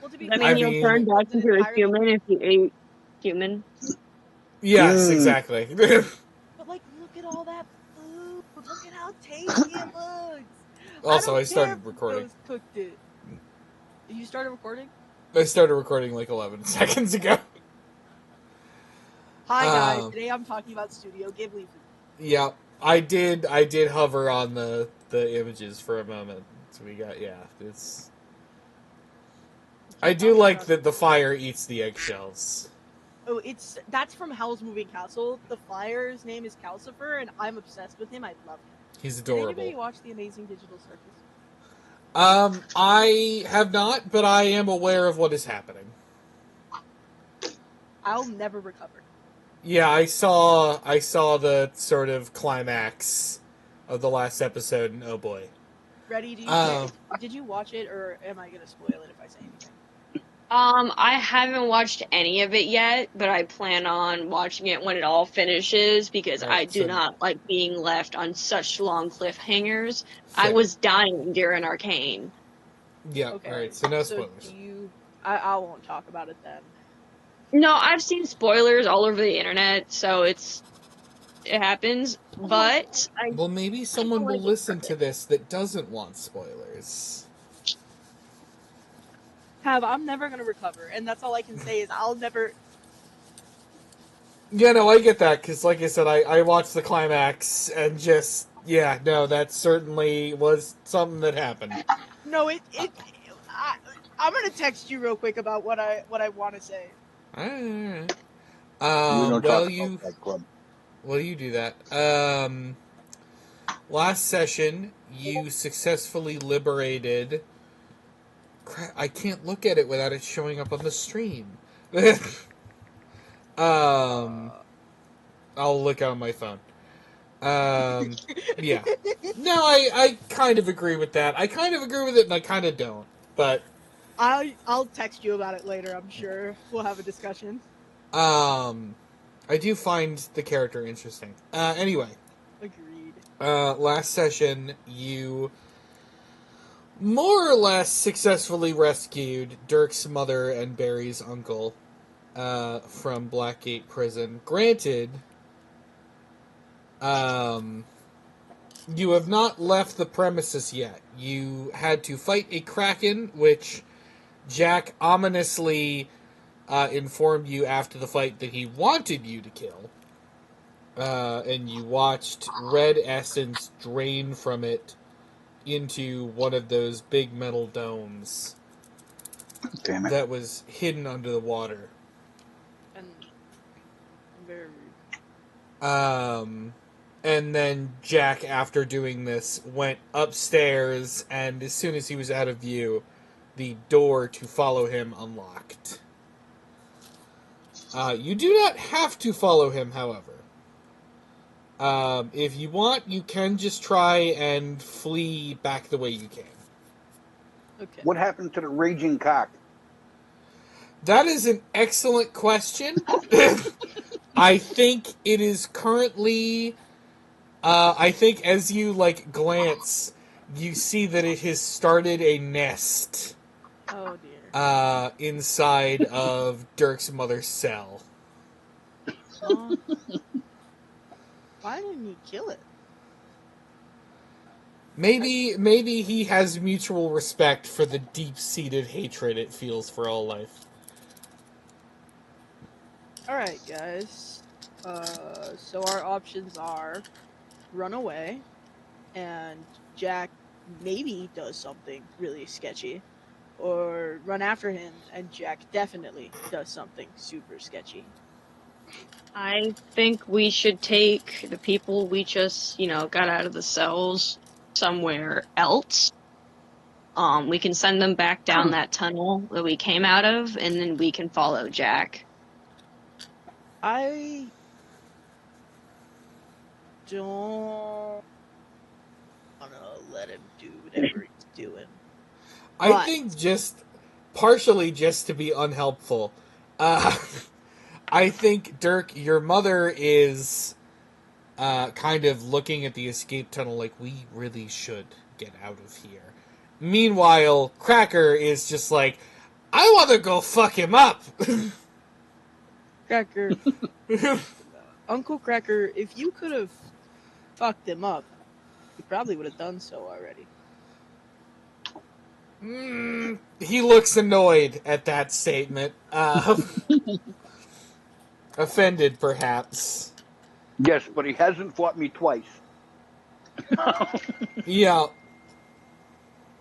Well, to be Does that fair, mean you'll Fable turn back was an into a entirely human if you ate human? Yes, exactly. But, like, look at all that food. Look at how tasty it looks. Also, I don't care if started the recording. ghost cooked it. You started recording? I started recording like 11 seconds ago. Hi guys, today I'm talking about Studio Ghibli food. Yeah, I did hover on the images for a moment. So we got, it's... I do like that the fire eats the eggshells. Oh, that's from Howl's Moving Castle. The fire's name is Calcifer, and I'm obsessed with him. I love him. He's adorable. Did anybody watch The Amazing Digital Circus? I have not, but I am aware of what is happening. I'll never recover. Yeah, I saw the sort of climax of the last episode, and oh boy. Ready? Did you watch it, or am I gonna spoil it if I say anything? I haven't watched any of it yet, but I plan on watching it when it all finishes because I do not like being left on such long cliffhangers. Fair. I was dying during Arcane. Yeah, okay. Alright, so no spoilers. I won't talk about it then. No, I've seen spoilers all over the internet, so it happens, but... Well, maybe someone will listen to this that doesn't want spoilers. I'm never gonna recover, and that's all I can say is I'll never... Yeah, no, I get that, because like I said, I watched the climax, and just, yeah, no, that certainly was something that happened. No, I'm gonna text you real quick about what I want to say. Alright. Well, you do that. Last session, you successfully liberated... Crap, I can't look at it without it showing up on the stream. I'll look on my phone. Yeah. No, I kind of agree with that. I kind of agree with it, and I kind of don't. But I'll text you about it later. I'm sure we'll have a discussion. I do find the character interesting. Anyway. Agreed. Last session, you more or less successfully rescued Dirk's mother and Barry's uncle from Blackgate Prison. Granted, you have not left the premises yet. You had to fight a kraken, which Jack ominously informed you after the fight that he wanted you to kill. And you watched red essence drain from it into one of those big metal domes. Damn it. That was hidden under the water. And very rude. And then Jack, after doing this, went upstairs, and as soon as he was out of view, the door to follow him unlocked. You do not have to follow him, however. If you want, you can just try and flee back the way you can. Okay. What happened to the raging cock? That is an excellent question. I think it is currently... I think as you, glance, you see that it has started a nest. Oh, dear. Inside of Dirk's mother's cell. Why didn't he kill it? Maybe he has mutual respect for the deep-seated hatred it feels for all life. Alright, guys. So our options are run away, and Jack maybe does something really sketchy, or run after him, and Jack definitely does something super sketchy. I think we should take the people we just, got out of the cells somewhere else. We can send them back down that tunnel that we came out of, and then we can follow Jack. I don't want to let him do whatever he's doing. I think partially just to be unhelpful, I think, Dirk, your mother is kind of looking at the escape tunnel like, we really should get out of here. Meanwhile, Cracker is just like, I want to go fuck him up. Cracker, Uncle Cracker, if you could have fucked him up, you probably would have done so already. He looks annoyed at that statement. Offended, perhaps. Yes, but he hasn't fought me twice. Yeah.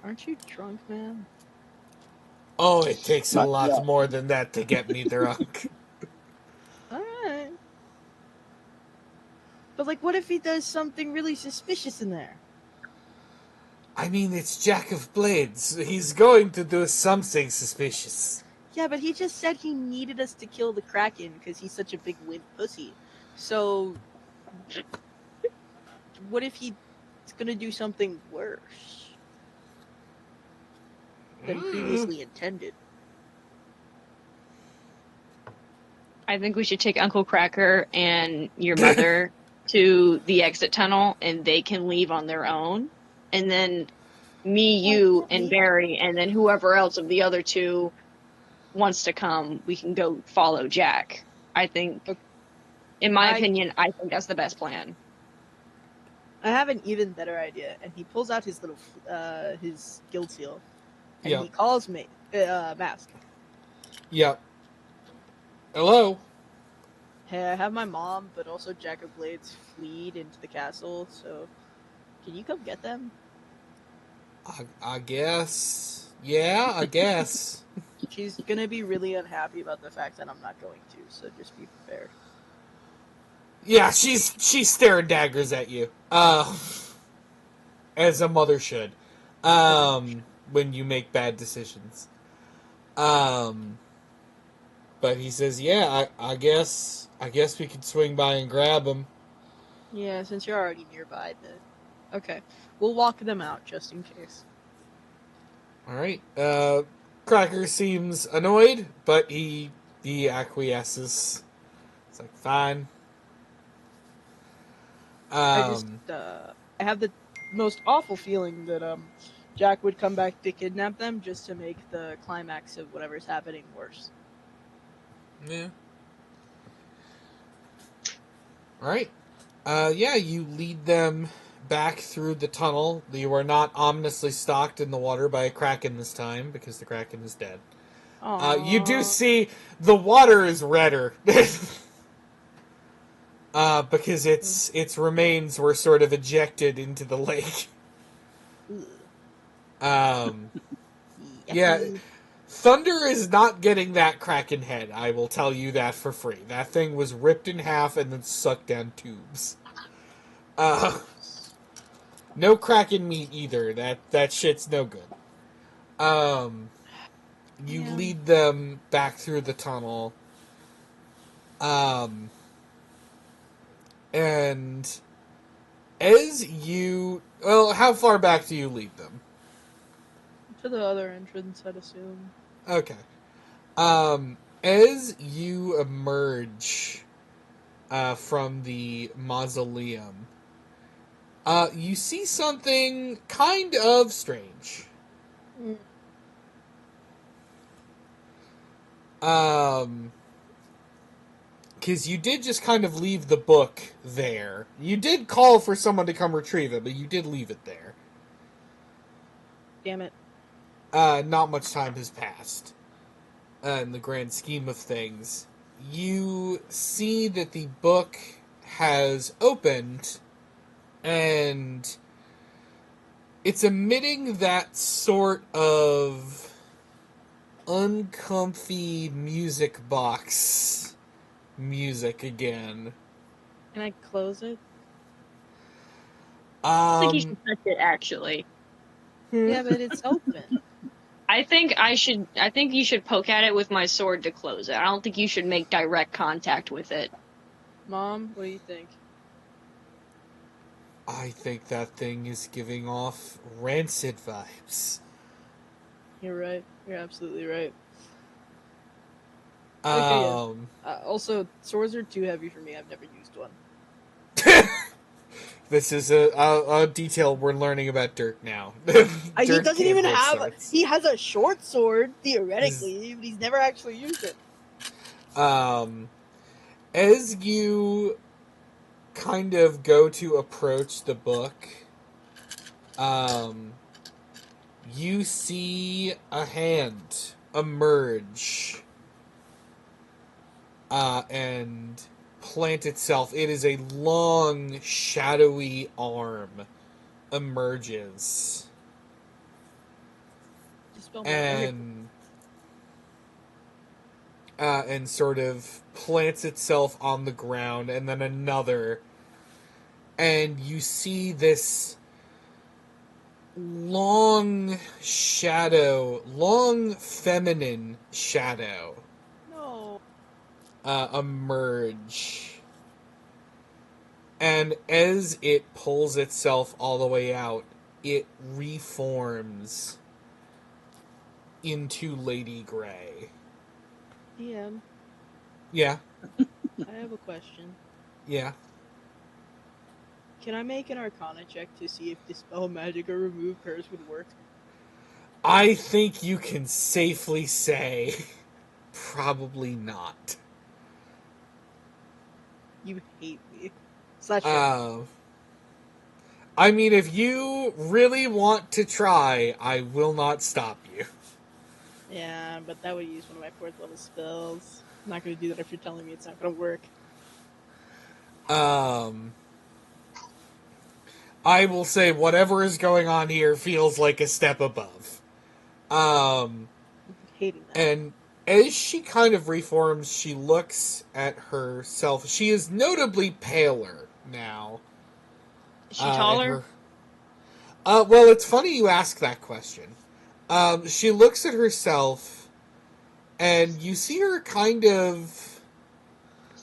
Aren't you drunk, man? Oh, it takes a Not lot yet. more than that to get me drunk. Alright. But, like, what if he does something really suspicious in there? I mean, it's Jack of Blades. He's going to do something suspicious. Yeah, but he just said he needed us to kill the Kraken because he's such a big wimp pussy. So, what if he's gonna do something worse than previously intended? I think we should take Uncle Cracker and your mother to the exit tunnel, and they can leave on their own. And then me, you, and Barry, and then whoever else of the other two wants to come, we can go follow Jack. I think, in my opinion, I think that's the best plan. I have an even better idea, and he pulls out his little his guild seal, and he calls me Mask. Yep. Hello. Hey, I have my mom, but also Jack of Blades fleed into the castle. So, can you come get them? I guess. Yeah, I guess. She's gonna be really unhappy about the fact that I'm not going to. So just be prepared. Yeah, she's staring daggers at you. As a mother should. When you make bad decisions. But he says, yeah, I guess we could swing by and grab him. Yeah, since you're already nearby, then okay, we'll walk them out just in case. Alright. Cracker seems annoyed, but he acquiesces. It's like, fine. I have the most awful feeling that Jack would come back to kidnap them just to make the climax of whatever's happening worse. Yeah. Alright. Yeah, you lead them back through the tunnel. You are not ominously stalked in the water by a kraken this time, because the kraken is dead. You do see the water is redder. Because its remains were sort of ejected into the lake. Yeah, Thunder is not getting that kraken head, I will tell you that for free. That thing was ripped in half and then sucked down tubes. No kraken meat either. That shit's no good. You lead them back through the tunnel. And as you... Well, how far back do you lead them? To the other entrance, I'd assume. Okay. As you emerge from the mausoleum, you see something kind of strange. Because you did just kind of leave the book there. You did call for someone to come retrieve it, but you did leave it there. Damn it. Not much time has passed. In the grand scheme of things. You see that the book has opened, and it's emitting that sort of uncomfy music box music again. Can I close it? I think you should touch it, actually. Yeah, but it's open. I think you should poke at it with my sword to close it. I don't think you should make direct contact with it. Mom, what do you think? I think that thing is giving off rancid vibes. You're right. You're absolutely right. Um, Also, swords are too heavy for me. I've never used one. This is a detail we're learning about Dirk now. He Dirk doesn't can't even hold have. swords. He has a short sword He's- theoretically, but he's never actually used it. As you kind of go to approach the book, you see a hand emerge and plant itself. It is a long, shadowy arm emerges Dispel my memory. and sort of plants itself on the ground, and then another, and you see this long feminine shadow No. emerge. And as it pulls itself all the way out, it reforms into Lady Grey. DM, Yeah, I have a question. yeah. Can I make an Arcana check to see if Dispel Magic or Remove Curse would work? I think you can safely say probably not. You hate me. Slash. I mean, if you really want to try, I will not stop you. Yeah, but that would use one of my 4th level spells. I'm not gonna do that if you're telling me it's not gonna work. I will say whatever is going on here feels like a step above. I'm hating that. And as she kind of reforms, she looks at herself. She is notably paler now. Is she taller? Well, it's funny you ask that question. She looks at herself, and you see her kind of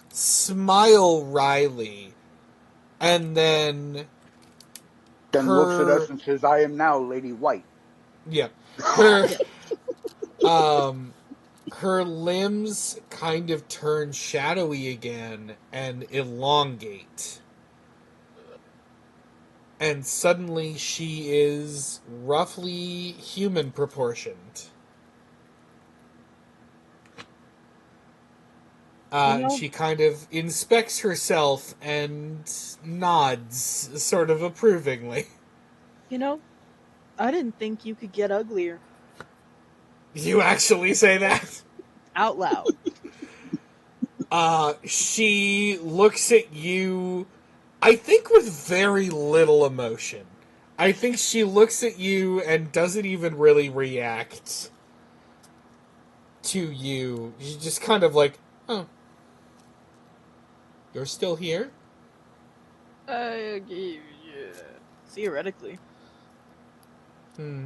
smile wryly, and then looks at us and says, "I am now Lady White." Yeah, her her limbs kind of turn shadowy again and elongate. And suddenly she is roughly human proportioned. And she kind of inspects herself and nods sort of approvingly. You know, I didn't think you could get uglier. You actually say that? Out loud. She looks at you, I think, with very little emotion. I think she looks at you and doesn't even really react to you. She's just kind of like, oh, you're still here? Yeah. Theoretically. We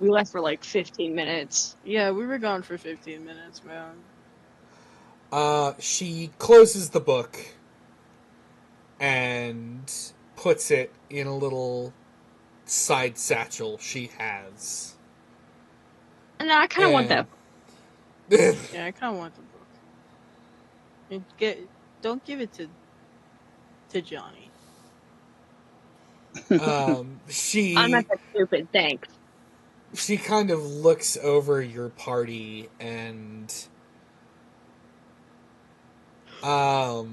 left for like 15 minutes. Yeah, we were gone for 15 minutes, man. She closes the book and puts it in a little side satchel she has. And I kind of want that. Yeah, I kind of want the book. And don't give it to Johnny. I'm not that stupid, thanks. She kind of looks over your party and I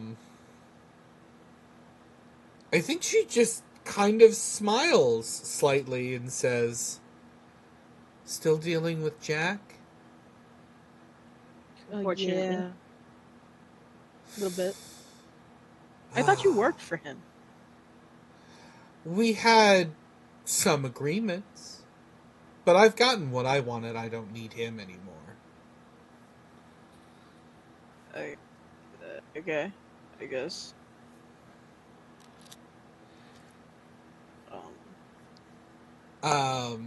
think she just kind of smiles slightly and says, "Still dealing with Jack?" Unfortunately. Yeah. A little bit. I thought you worked for him. We had some agreements, but I've gotten what I wanted. I don't need him anymore. Okay, I guess. Well,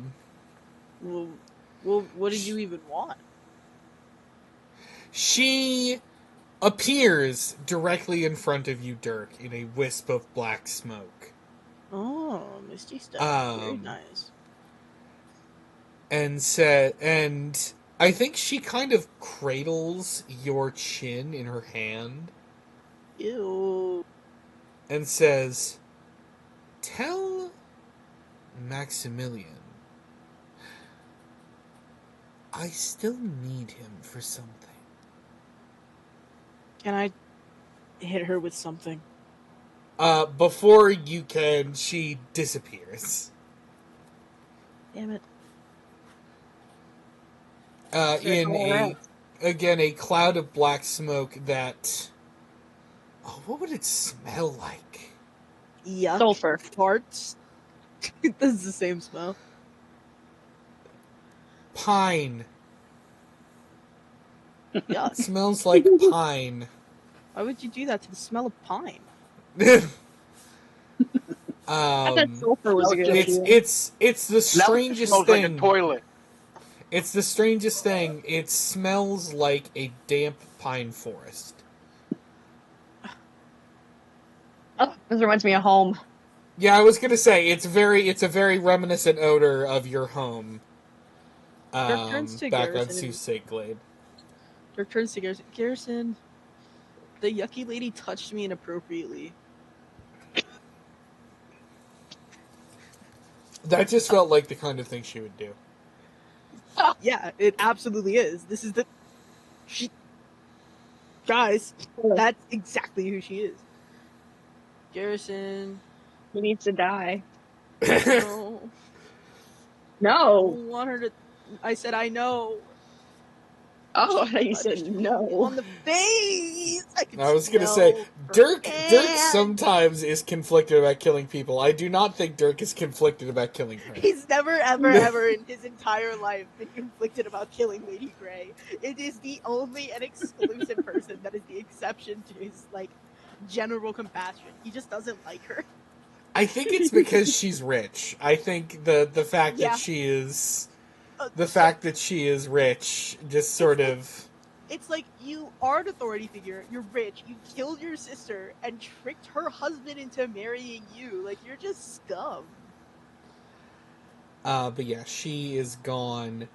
what did you even want? She appears directly in front of you, Dirk, in a wisp of black smoke. Oh, misty stuff. Very nice. And I think she kind of cradles your chin in her hand. Ew. and says, "Tell Maximilian I still need him for something." Can I hit her with something? Before you can, she disappears. Damn it. In Alright. a cloud of black smoke that... Oh, what would it smell like? Yuck. Sulfur. Farts. This is the same smell. Pine. Yuck. Smells like pine. Why would you do that to the smell of pine? I thought sulfur was a good idea. it's the Now it strangest smells like a thing. toilet. It's the strangest thing. It smells like a damp pine forest. Oh, this reminds me of home. Yeah, I was gonna say it's a very reminiscent odor of your home. Dirk turns to Back on Garrison Sioux and- State Glade. Dirk turns to Garrison. Garrison, the yucky lady touched me inappropriately. That just felt like the kind of thing she would do. Yeah, it absolutely is. This is the... Guys, that's exactly who she is. Garrison... He needs to die. No. I No. don't want her to... I said I know. Oh, I thought you I said just- no. On the face! I was gonna say, Dirk and... sometimes is conflicted about killing people. I do not think Dirk is conflicted about killing her. He's never, ever in his entire life been conflicted about killing Lady Grey. It is the only and exclusive person that is the exception to his, like, general compassion. He just doesn't like her. I think it's because she's rich. I think the fact Yeah. that she is... The So- fact that she is rich just sort of... It's like, you are an authority figure, you're rich, you killed your sister, and tricked her husband into marrying you. Like, you're just scum. But yeah, she is gone.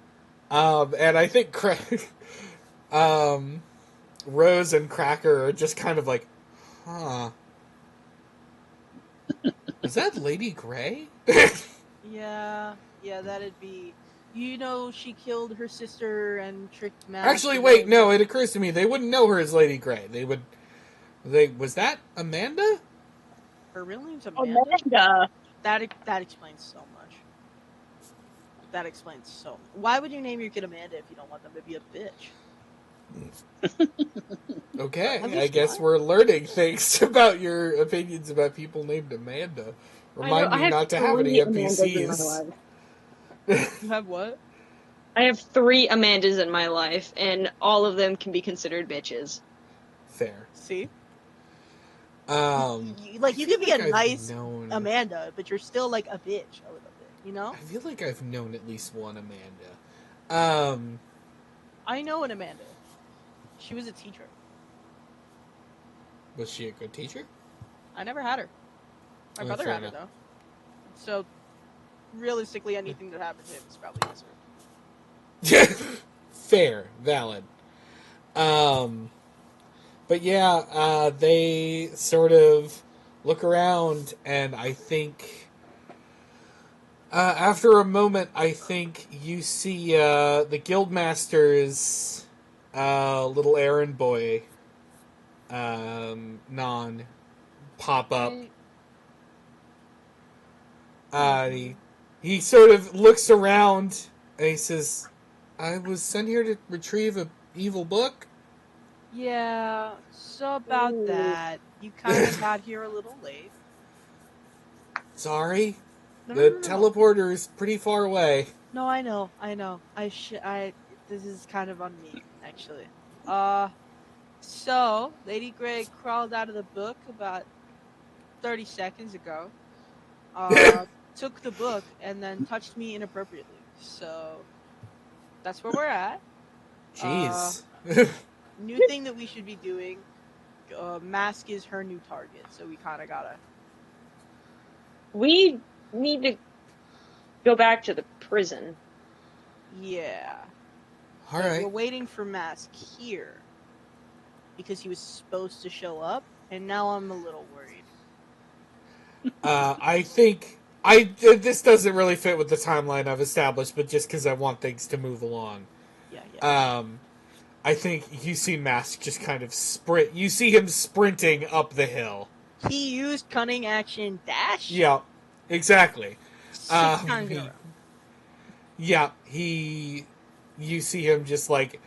And I think Rose and Cracker are just kind of like, huh. Is that Lady Grey? Yeah, that'd be... You know, she killed her sister and tricked Matt. Actually, wait, no, it occurs to me, they wouldn't know her as Lady Grey. Was that Amanda? Her real name's Amanda? Amanda. That explains so much. That explains so much. Why would you name your kid Amanda if you don't want them to be a bitch? Okay, At I least guess mine. we're learning things about your opinions about people named Amanda. Remind I me have not to have any 3 Amandas in my NPCs. life. You have what? I have 3 Amandas in my life, and all of them can be considered bitches. Fair. See? I You feel can be like a I've nice known- Amanda, but you're still like a bitch a little bit, you know? I feel like I've known at least one Amanda. I know an Amanda. She was a teacher. Was she a good teacher? I never had her. My Oh, brother fair had her, enough. though. So, realistically, anything that happened to him is probably his fault. Fair, valid. But yeah, they sort of look around, and I think after a moment, I think you see the guildmaster's little errand boy, Non, pop up. He sort of looks around and he says, "I was sent here to retrieve a evil book." Yeah, so about Ooh. that. You kind of got here a little late. Sorry, No, the no. teleporter is pretty far away. No, I know. This is kind of on me, actually. So, Lady Grey crawled out of the book about 30 seconds ago. Took the book and then touched me inappropriately. So, that's where we're at. Jeez. New thing that we should be doing. Mask is her new target, so we kind of gotta... We need to go back to the prison. Yeah. All But right. we're waiting for Mask here. Because he was supposed to show up, and now I'm a little worried. I think this doesn't really fit with the timeline I've established, but just because I want things to move along. Yeah. I think you see Mask just kind of sprint. You see him sprinting up the hill. He used cunning action dash Yeah, exactly. 6 times in a He, row. yeah, he. You see him just like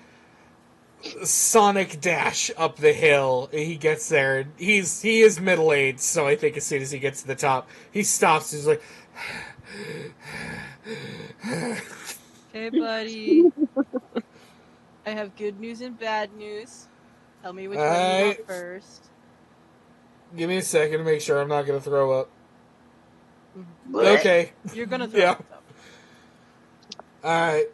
Sonic dash up the hill. He gets there. He is middle aged, so I think as soon as he gets to the top, he stops. He's like, Okay, buddy. I have good news and bad news. Tell me which one you want "Alright, first. give me a second to make sure I'm not gonna throw up." Blech. Okay, You're gonna throw yeah. up though. Alright,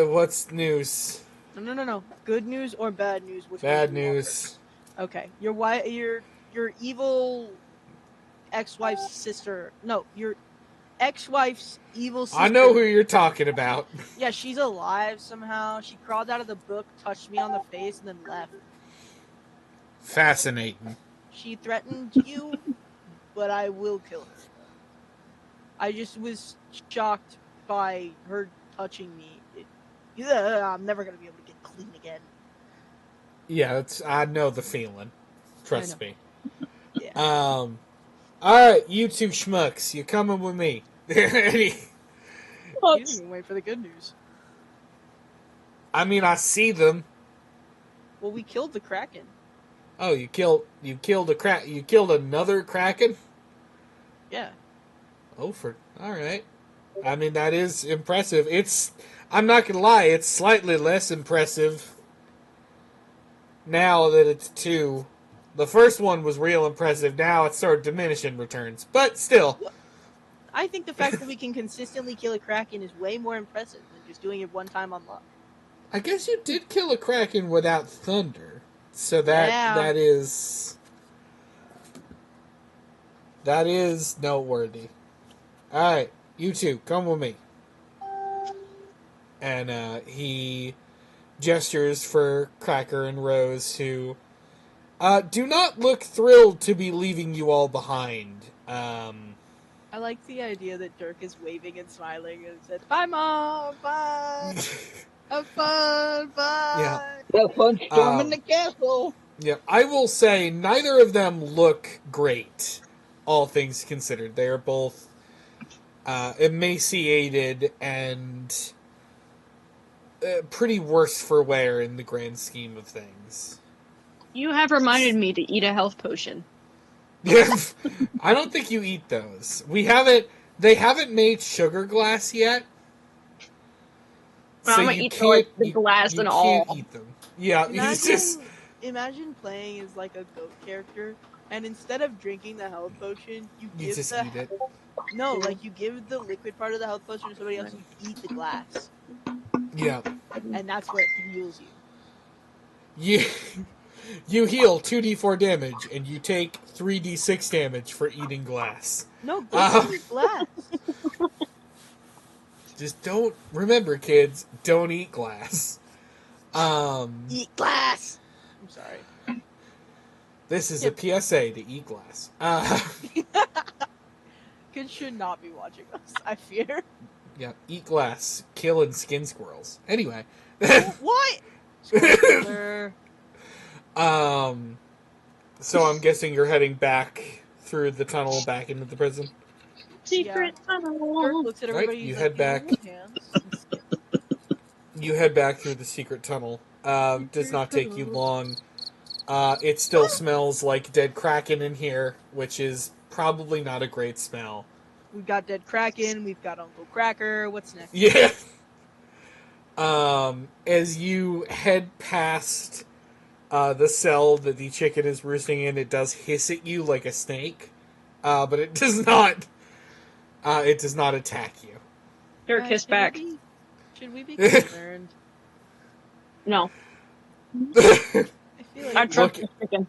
what's news? No. Good news or bad news? Which one do Bad you want first? news. Okay, your evil ex-wife's sister. No, your ex-wife's evil sister. I know who you're talking about. Yeah, she's alive somehow. She crawled out of the book, touched me on the face, and then left. Fascinating. She threatened you, but I will kill her. I just was shocked by her touching me. I'm never gonna be able to get clean again. Yeah, I know the feeling. Trust me. Yeah. Alright, you two schmucks, you coming with me. You didn't even wait for the good news. I mean, I see them. Well, we killed the Kraken. Oh, you killed another Kraken? Yeah. Oh, alright. I mean, that is impressive. I'm not gonna lie, it's slightly less impressive now that it's two. The first one was real impressive. Now it's sort of diminishing returns. But still. I think the fact that we can consistently kill a Kraken is way more impressive than just doing it one time on luck. I guess you did kill a Kraken without thunder. So that is noteworthy. Alright, you two, come with me. And he gestures for Cracker and Rose, who do not look thrilled to be leaving you all behind. I like the idea that Dirk is waving and smiling and said, "Bye, Mom! Bye! Have fun! Bye!" Yeah. Have fun storming the castle. Yeah, I will say neither of them look great, all things considered. They are both emaciated and pretty worse for wear in the grand scheme of things. You have reminded me to eat a health potion. Yeah, I don't think you eat those. They haven't made sugar glass yet. I'm gonna eat the glass and all. Can't eat them. Yeah, Imagine playing as like a goat character, and instead of drinking the health potion, you give just the eat it. no, like you give the liquid part of the health potion to somebody else. And you eat the glass, Yeah, and that's what heals you you heal 2d4 damage, and you take 3d6 damage for eating glass. No, go eat glass. Just don't remember, kids. Don't eat glass. Eat glass. I'm sorry. This is a PSA to eat glass. Kids should not be watching us. I fear. Yeah, eat glass, kill and skin squirrels. Anyway. What? Spoiler. So I'm guessing you're heading back through the tunnel back into the prison. Secret Dirk tunnel. looks at everybody. Right, He's you like, head back. You head back through the secret tunnel. Does not take you long. It still smells like dead Kraken in here, which is probably not a great smell. We've got dead Kraken. We've got Uncle Cracker. What's next? Yeah. As you head past the cell that the chicken is roosting in, it does hiss at you like a snake, but it does not. It does not attack you. Dirk hiss back. Should we be concerned? No. I feel like I trust the chicken.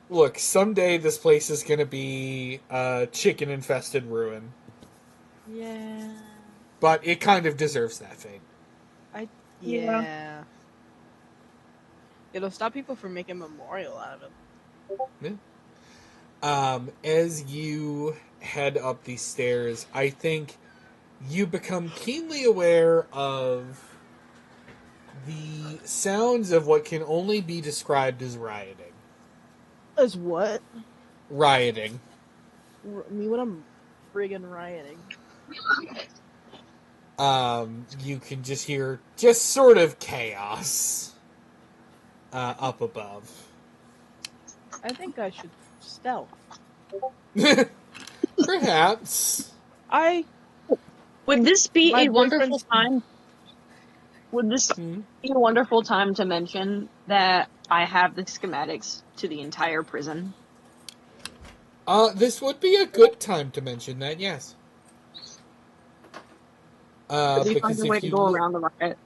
Look, someday this place is gonna be a chicken-infested ruin. Yeah. But it kind of deserves that fate. Yeah. It'll stop people from making a memorial out of him. As you head up these stairs, I think you become keenly aware of the sounds of what can only be described as rioting. As what? Rioting. Me when I'm friggin' rioting. You can just hear just sort of chaos up above. I think I should stealth. Perhaps. Would this be My a wonderful boyfriend's. time? Would this Hmm? be a wonderful time to mention that I have the schematics to the entire prison? This would be a good time to mention that, yes. Could we find Because a way if to you go look, around the riot?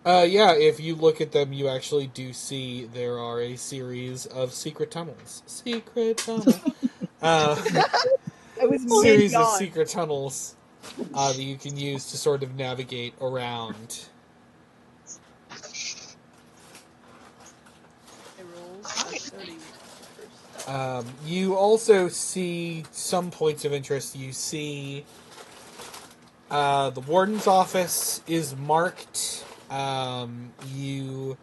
yeah, if you look at them, you actually do see there are a series of secret tunnels. Secret tunnel. uh, I was mid series of yawn. secret tunnels that you can use to sort of navigate around. I rolled a 30 for stealth. You also see some points of interest. You see the warden's office is marked. You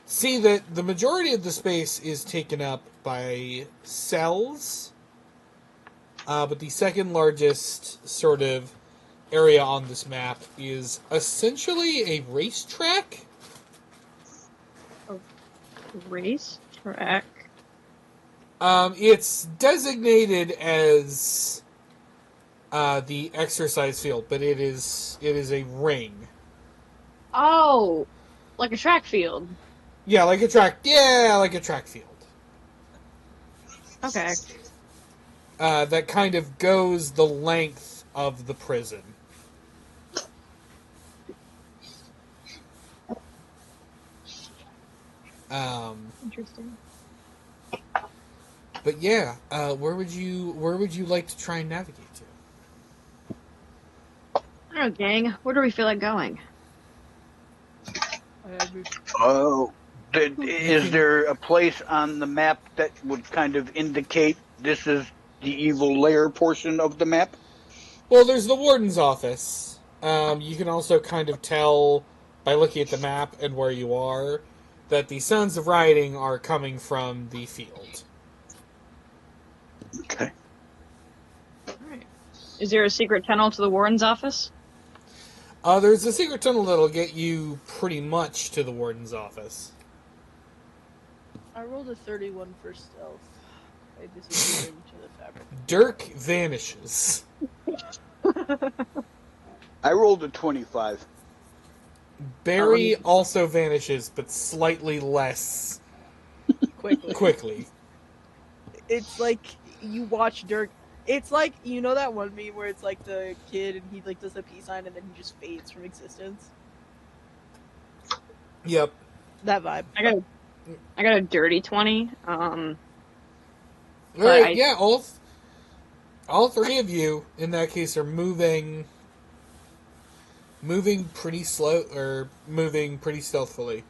see that the majority of the space is taken up by cells, but the second largest sort of area on this map is essentially a racetrack. Racetrack. It's designated as the exercise field, but it is a ring. Oh, like a track field. Yeah, like a track. Yeah, like a track field. Okay. That kind of goes the length of the prison. Interesting. But yeah, where would you like to try and navigate to? I don't know, gang. Where do we feel like going? Oh, is can- there a place on the map that would kind of indicate this is the evil lair portion of the map? Well, there's the warden's office. You can also kind of tell by looking at the map and where you are that the sounds of rioting are coming from the field. Okay. Alright. Is there a secret tunnel to the warden's office? There's a secret tunnel that'll get you pretty much to the warden's office. I rolled a 31 for stealth. I disappeared into the fabric. Dirk vanishes. I rolled a 25. Barry also vanishes, but slightly less quickly. It's like you watch Dirk. It's like, you know that one meme where it's like the kid and he like does the peace sign and then he just fades from existence? Yep. That vibe. I got a dirty 20. Alright, yeah, all three of you in that case are moving pretty slow, or moving pretty stealthily.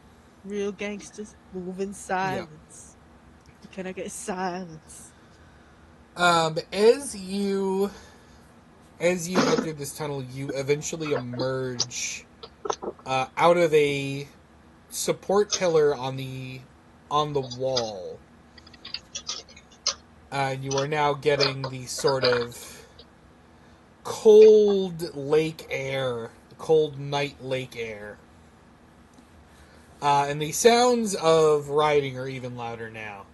Real gangsters move in silence. Can I get silence? As you head through this tunnel, you eventually emerge out of a support pillar on the wall. You are now getting the sort of cold night lake air. And the sounds of rioting are even louder now.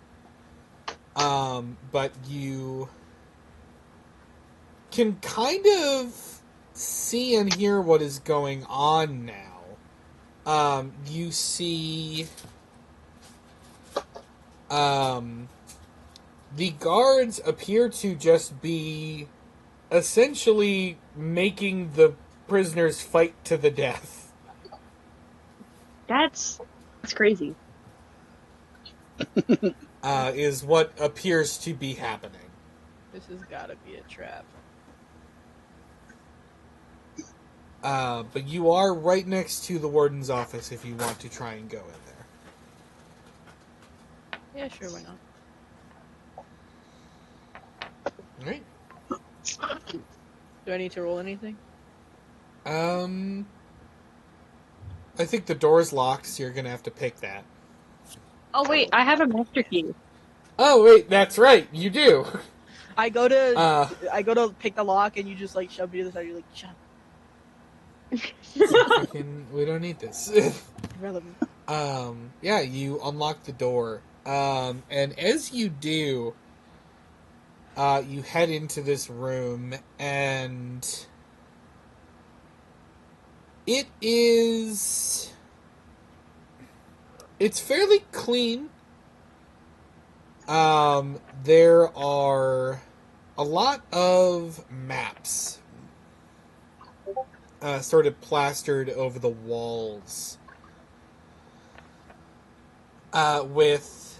But you can kind of see and hear what is going on now. You see the guards appear to just be essentially making the prisoners fight to the death. That's crazy. Is what appears to be happening. This has gotta be a trap. But you are right next to the warden's office if you want to try and go in there. Yeah, sure, why not? All right. Do I need to roll anything? I think the door's locked, so you're gonna have to pick that. Oh wait, I have a master key. Oh wait, that's right, you do. I go to Uh, pick the lock, and you just like shove me to the side. You're like, shut. fucking, we don't need this. Irrelevant. Yeah, you unlock the door. And as you do, you head into this room, and it's fairly clean. There are a lot of maps sort of plastered over the walls with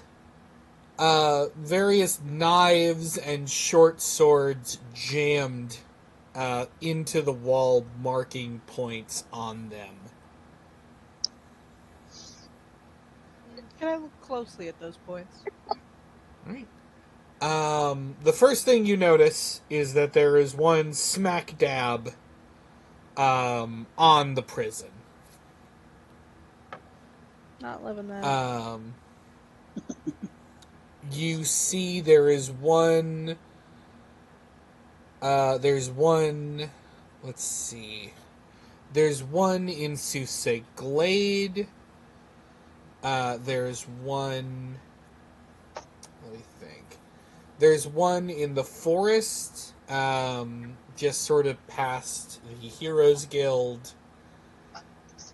various knives and short swords jammed into the wall, marking points on them. Can I look closely at those points? All right. The first thing you notice is that there is one smack dab on the prison. Not loving that. You see there is one. There's one. Let's see. There's one in Susay Glade. There's one. Let me think. There's one in the forest, just sort of past the Heroes Guild.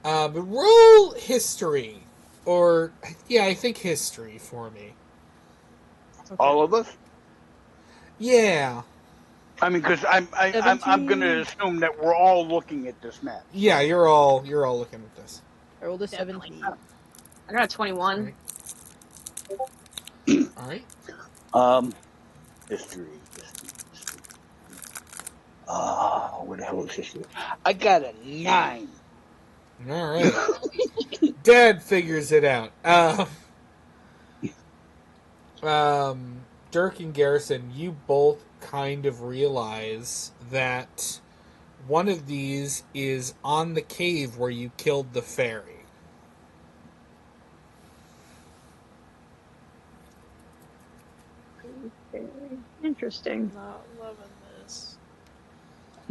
But roll history. Or, yeah, I think history for me. Okay. All of us? Yeah. I mean, because I'm going to 17. assume that we're all looking at this map. Yeah, you're all looking at this. I rolled a Definitely. 17. I got a 21. All right. History. What the hell is history? I got a 9. All right. Dad figures it out. Dirk and Garrison, you both kind of realize that one of these is on the cave where you killed the fairy. Interesting. Not loving this.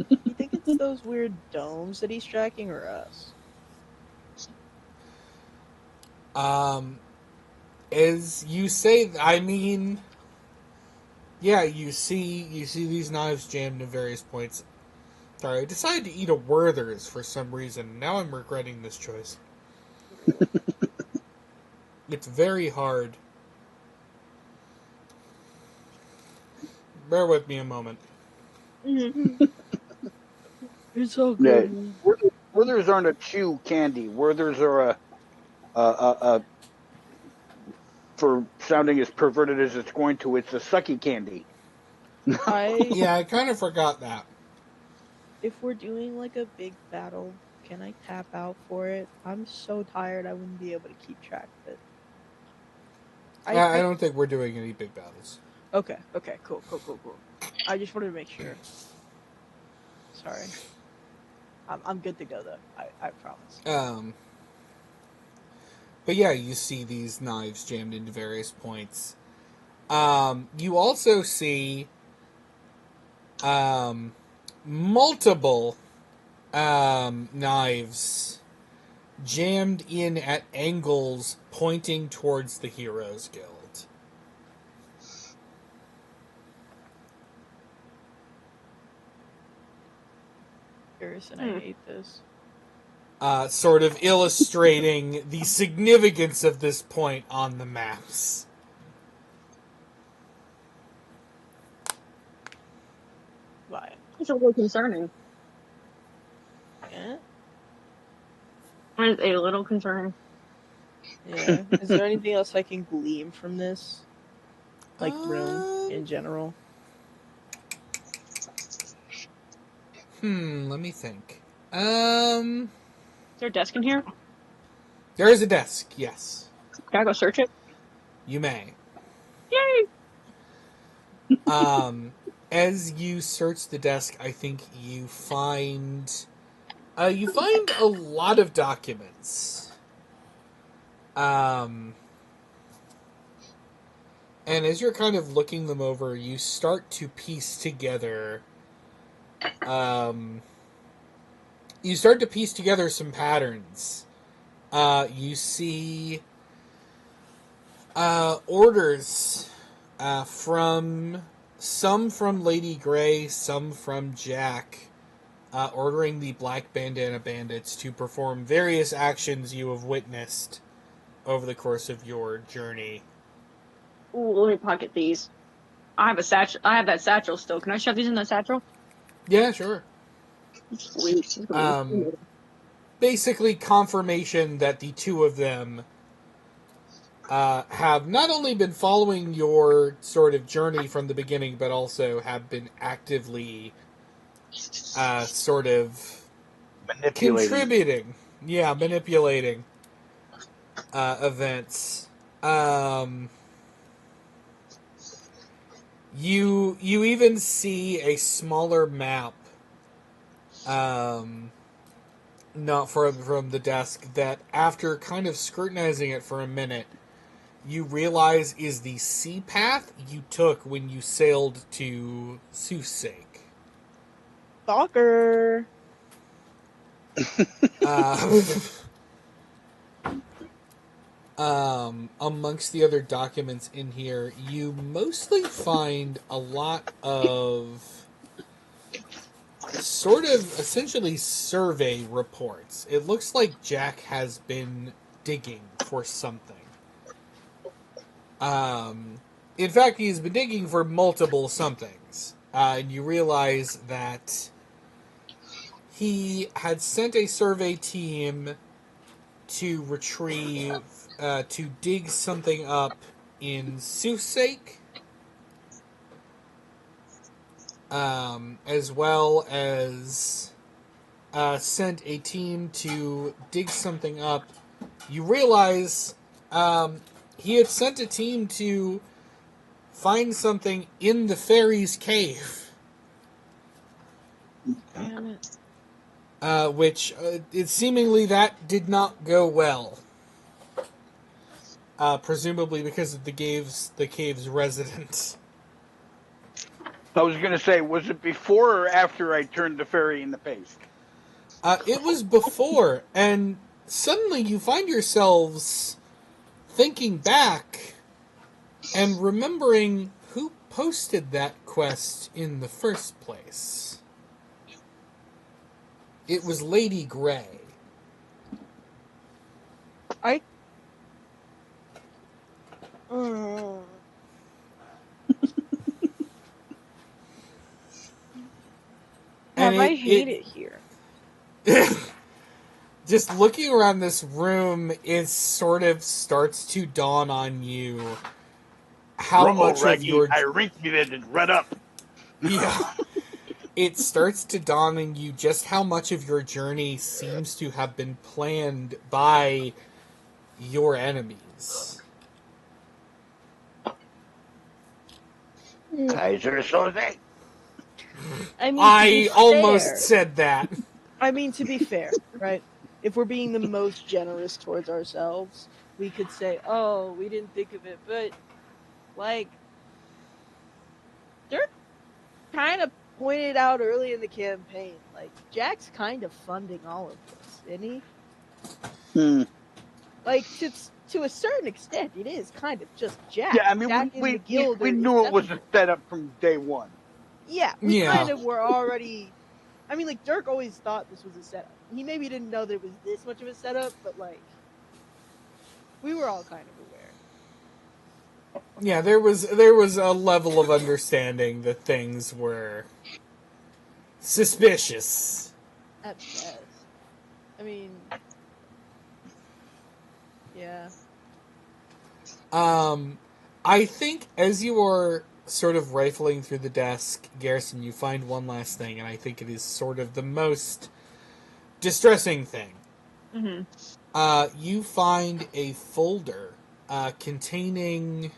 You think it's those weird domes that he's tracking, or us? As you say, I mean, yeah, you see these knives jammed in various points. Sorry, I decided to eat a Werther's for some reason. Now I'm regretting this choice. It's very hard. Bear with me a moment. It's so good. Yeah. Werther's aren't a chew candy. Werther's are a for sounding as perverted as it's going to, it's a sucky candy. Yeah, I kind of forgot that. If we're doing like a big battle, can I tap out for it? I'm so tired I wouldn't be able to keep track of it. I don't think we're doing any big battles. Okay, cool. I just wanted to make sure. Sorry. I'm good to go though. I promise. But yeah, you see these knives jammed into various points. You also see multiple knives jammed in at angles pointing towards the Heroes Guild. Garrison, I hate this. Sort of illustrating the significance of this point on the maps. Why? It's a little concerning. Yeah? It's a little concerning. Yeah. Is there anything else I can glean from this? Like room in general? Let me think. Is there a desk in here? There is a desk, yes. Can I go search it? You may. Yay! as you search the desk, I think you find a lot of documents. And as you're kind of looking them over, you start to piece together. You start to piece together some patterns. You see orders from some from Lady Grey, some from Jack, ordering the Black Bandana Bandits to perform various actions you have witnessed over the course of your journey. Ooh, let me pocket these. I have a satchel. I have that satchel still. Can I shove these in that satchel? Yeah, sure. Sweet. Basically, confirmation that the two of them have not only been following your sort of journey from the beginning, but also have been actively sort of contributing. Yeah, manipulating events. You even see a smaller map, not from the desk, that after kind of scrutinizing it for a minute, you realize is the sea path you took when you sailed to Soothsake. Stalker. Uh, amongst the other documents in here, you mostly find a lot of sort of essentially survey reports. It looks like Jack has been digging for something. In fact, he's been digging for multiple somethings. And you realize that he had sent a survey team to retrieve, to dig something up in Soothsake, as well as sent a team to dig something up. You realize he had sent a team to find something in the fairy's cave. Damn it. Which it seemingly that did not go well. Presumably because of the cave's residents. I was going to say, was it before or after I turned the fairy in the paste? It was before, and suddenly you find yourselves thinking back and remembering who posted that quest in the first place. It was Lady Grey. I. Mm. And I hate it here. Just looking around this room, it sort of starts to dawn on you how much of your... I rinked me that run up. Yeah. It starts to dawn on you just how much of your journey seems to have been planned by your enemies. Kaiser Soze. I almost said that. I mean, to be fair, right? If we're being the most generous towards ourselves, we could say, oh, we didn't think of it, but, like, Dirk kind of pointed out early in the campaign, like, Jack's kind of funding all of this, isn't he? Like, to a certain extent, it is kind of just Jack. Yeah, I mean, Jack we knew it was a setup from day one. Yeah, we kind of were already... I mean, like, Dirk always thought this was a setup. He maybe didn't know there was this much of a setup, but, like, we were all kind of aware. Yeah, there was a level of understanding that things were suspicious. At best. I mean... Yeah. I think as you are sort of rifling through the desk, Garrison, you find one last thing, and I think it is sort of the most distressing thing. Mm-hmm. You find a folder containing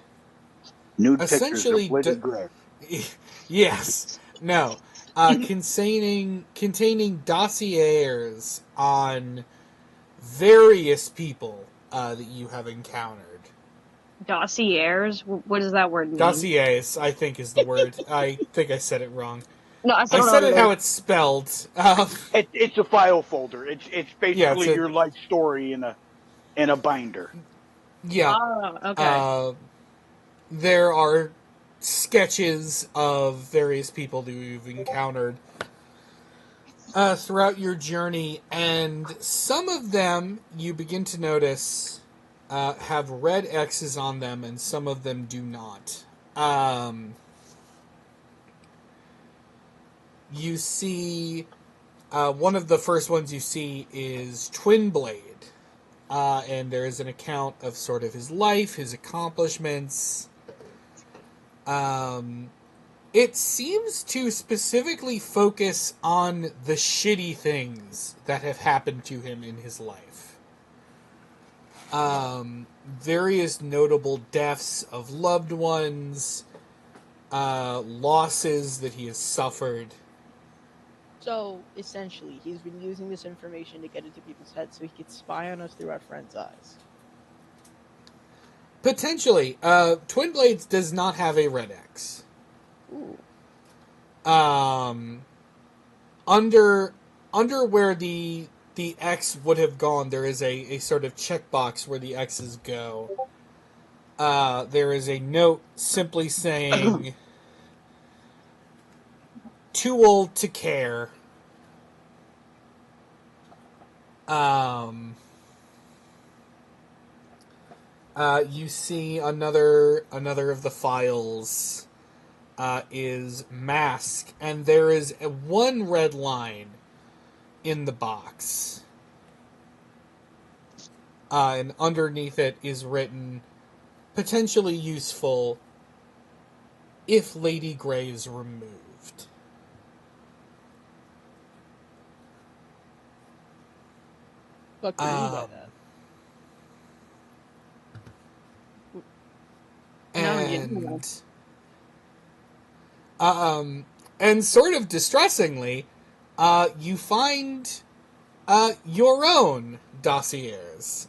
nude pictures of Lady Grey. Yes. No. Containing dossiers on various people that you have encountered. Dossiers? What does that word mean? Dossiers, I think, is the word. I think I said it wrong. No, I I still don't know said what it it how is. it's spelled. It's a file folder. It's Yeah, it's basically a your life story in a binder. yeah. Oh, okay. Uh, there are sketches of various people that you've encountered throughout your journey, and some of them you begin to notice have red X's on them, and some of them do not. You see, one of the first ones you see is Twin Blade, and there is an account of sort of his life, his accomplishments. It seems to specifically focus on the shitty things that have happened to him in his life. Various notable deaths of loved ones, losses that he has suffered. So essentially, he's been using this information to get into people's heads so he could spy on us through our friends' eyes. Potentially, Twin Blades does not have a red X. Ooh. Under where the X would have gone, there is a sort of checkbox where the X's go. There is a note simply saying, "Too old to care." You see another of the files is mask, and there is one red line in the box, and underneath it is written, "Potentially useful if Lady Grey is removed." What do you mean by that? No, you know. And and sort of distressingly, you find your own dossiers.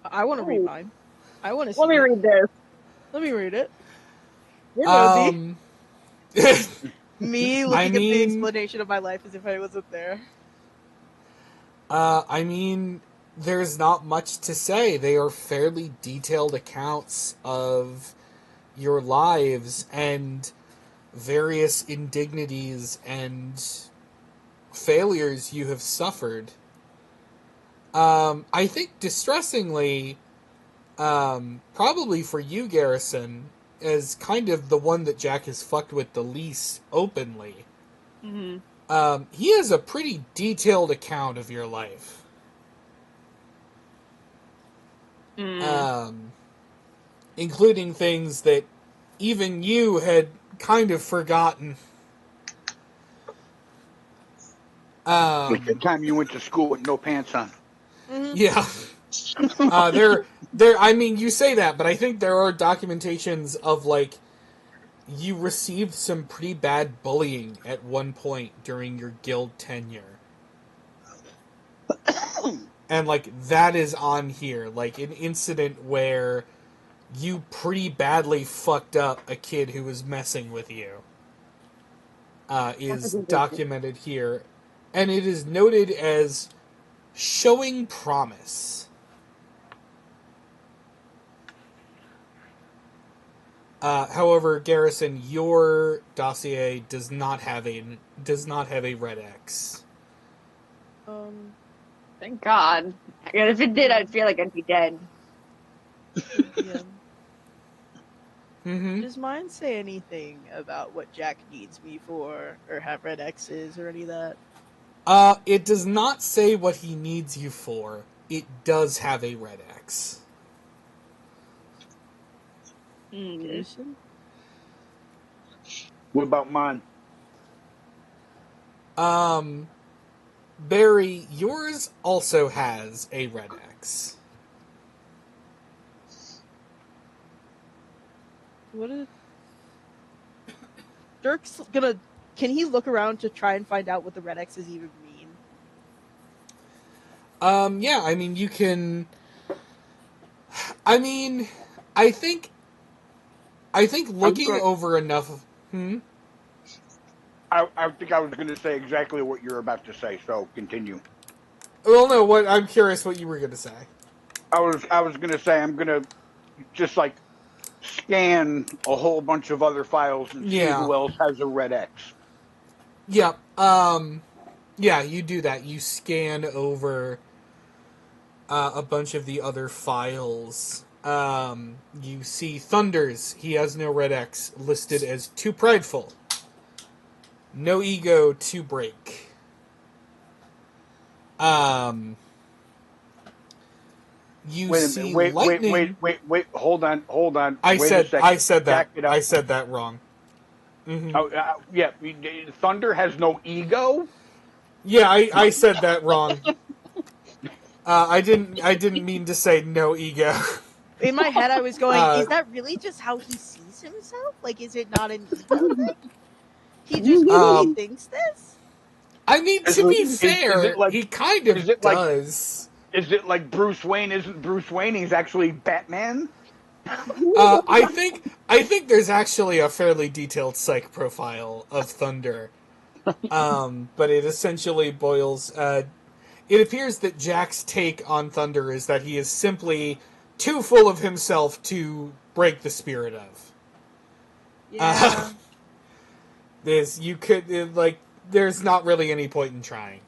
I want to read Ooh, mine. I want to let see me it. read this. Let me read it. You're nosy. Um, Me I looking at the mean, explanation of my life as if I wasn't there. I mean, there's not much to say. They are fairly detailed accounts of your lives and various indignities and failures you have suffered. I think distressingly, probably for you, Garrison, as kind of the one that Jack has fucked with the least openly. Mm-hmm. He has a pretty detailed account of your life. Including things that even you had kind of forgotten. Like the time you went to school with no pants on. Mm-hmm. Yeah. I mean, you say that, but I think there are documentations of, like, you received some pretty bad bullying at one point during your guild tenure. And, like, that is on here. Like, an incident where you pretty badly fucked up a kid who was messing with you is documented here. And it is noted as showing promise. However, Garrison, your dossier does not have a red X. Thank God. If it did, I'd feel like I'd be dead. Yeah. Mm-hmm. Does mine say anything about what Jack needs me for, or have red X's, or any of that? It does not say what he needs you for. It does have a red X. Garrison? What about mine? Barry, yours also has a red X. What is... Dirk's gonna. Can he look around to try and find out what the red X's even mean? Yeah, I mean, you can. I mean, I think. I think looking over enough. I think I was going to say exactly what you're about to say. So continue. Well, no. What I'm curious what you were going to say. I was going to say I'm going to just like scan a whole bunch of other files and see Yeah. who else has a red X. Yeah. Yeah. You do that. You scan over a bunch of the other files. You see Thunders. He has no red X, listed as too prideful. No ego to break. You Wait a see minute. lightning. Wait. Hold on. I Wait a said second. that. Jack it up. I said that wrong. Mm-hmm. Oh, yeah. Thunder has no ego. Yeah, I said that wrong. I didn't mean to say no ego. In my head, I was going, "Is that really just how he sees himself? Like, is it not an ego thing? He just really um, thinks this." I mean, Is, to be is fair, it like? he kind Is of it like? does. Is it like Bruce Wayne isn't Bruce Wayne? He's actually Batman. I think there's actually a fairly detailed psych profile of Thunder, but it essentially boils. It appears that Jack's take on Thunder is that he is simply too full of himself to break the spirit of. Yeah. There's not really any point in trying.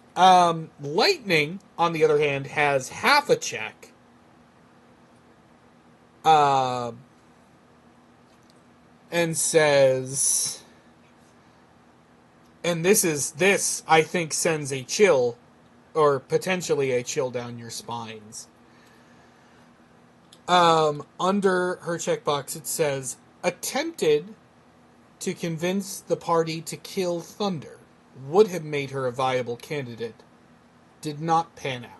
Lightning, on the other hand, has half a check. And says, and this I think sends a chill, or potentially a chill down your spines. Under her checkbox it says, attempted to convince the party to kill Thunder. Would have made her a viable candidate. Did not pan out.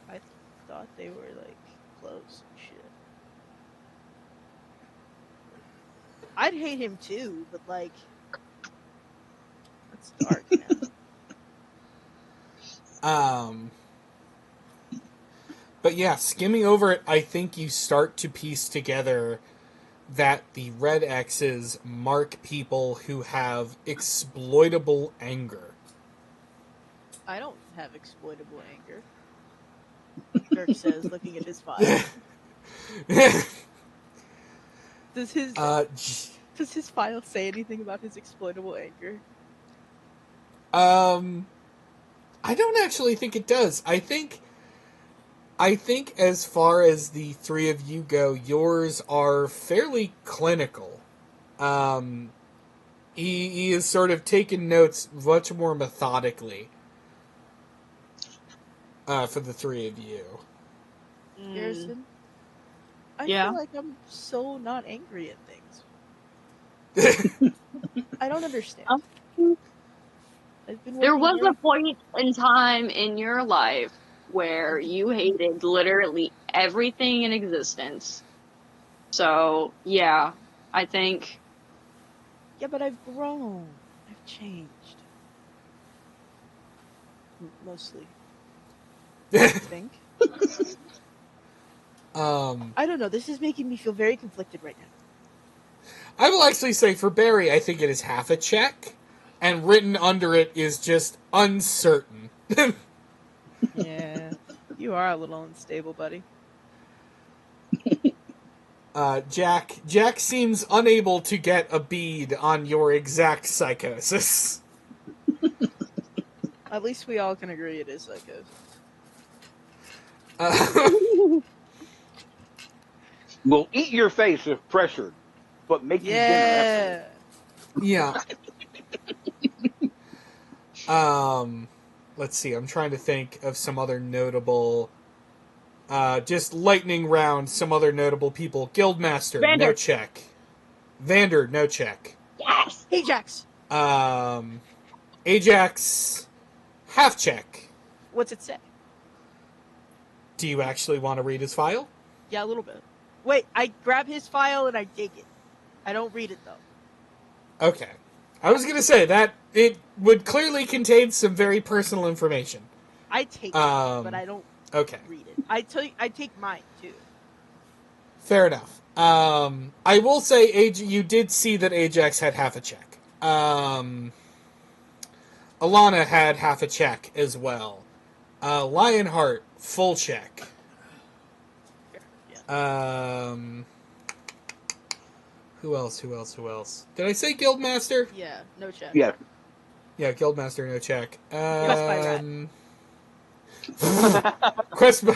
I thought they were like close and shit. I'd hate him too, but like, that's dark, man. But yeah, skimming over it, I think you start to piece together that the red X's mark people who have exploitable anger. I don't have exploitable anger. Dirk says, looking at his file. Does his file say anything about his exploitable anger? I don't actually think it does. I think as far as the three of you go, yours are fairly clinical. He has sort of taken notes much more methodically for the three of you. Garrison, I Yeah. feel like I'm so not angry at things. I don't understand. I've been There working was very a point in time in your life where you hated literally everything in existence. So, yeah, I think. Yeah, but I've grown. I've changed. Mostly. I think. I don't know. This is making me feel very conflicted right now. I will actually say for Barry, I think it is half a check, and written under it is just uncertain. Yeah, you are a little unstable, buddy. Jack seems unable to get a bead on your exact psychosis. At least we all can agree it is psychosis. Will eat your face if pressured, but make you dinner afterwards. Yeah. Let's see. I'm trying to think of some other notable. Just lightning round. Some other notable people. Guildmaster, Vander. no check. Vander, no check. Yes! Ajax! Ajax, half check. What's it say? Do you actually want to read his file? Yeah, a little bit. Wait, I grab his file and I dig it. I don't read it though. Okay. I was going to say that it would clearly contain some very personal information. I take it, but I don't Okay. read it. I take mine too. Fair enough. I will say, you did see that Ajax had half a check. Alana had half a check as well. Lionheart, full check. Yeah. Who else? Did I say Guildmaster? Yeah, no check. Yeah. Yeah, Guildmaster, no check. Quest by Rat. Quest by...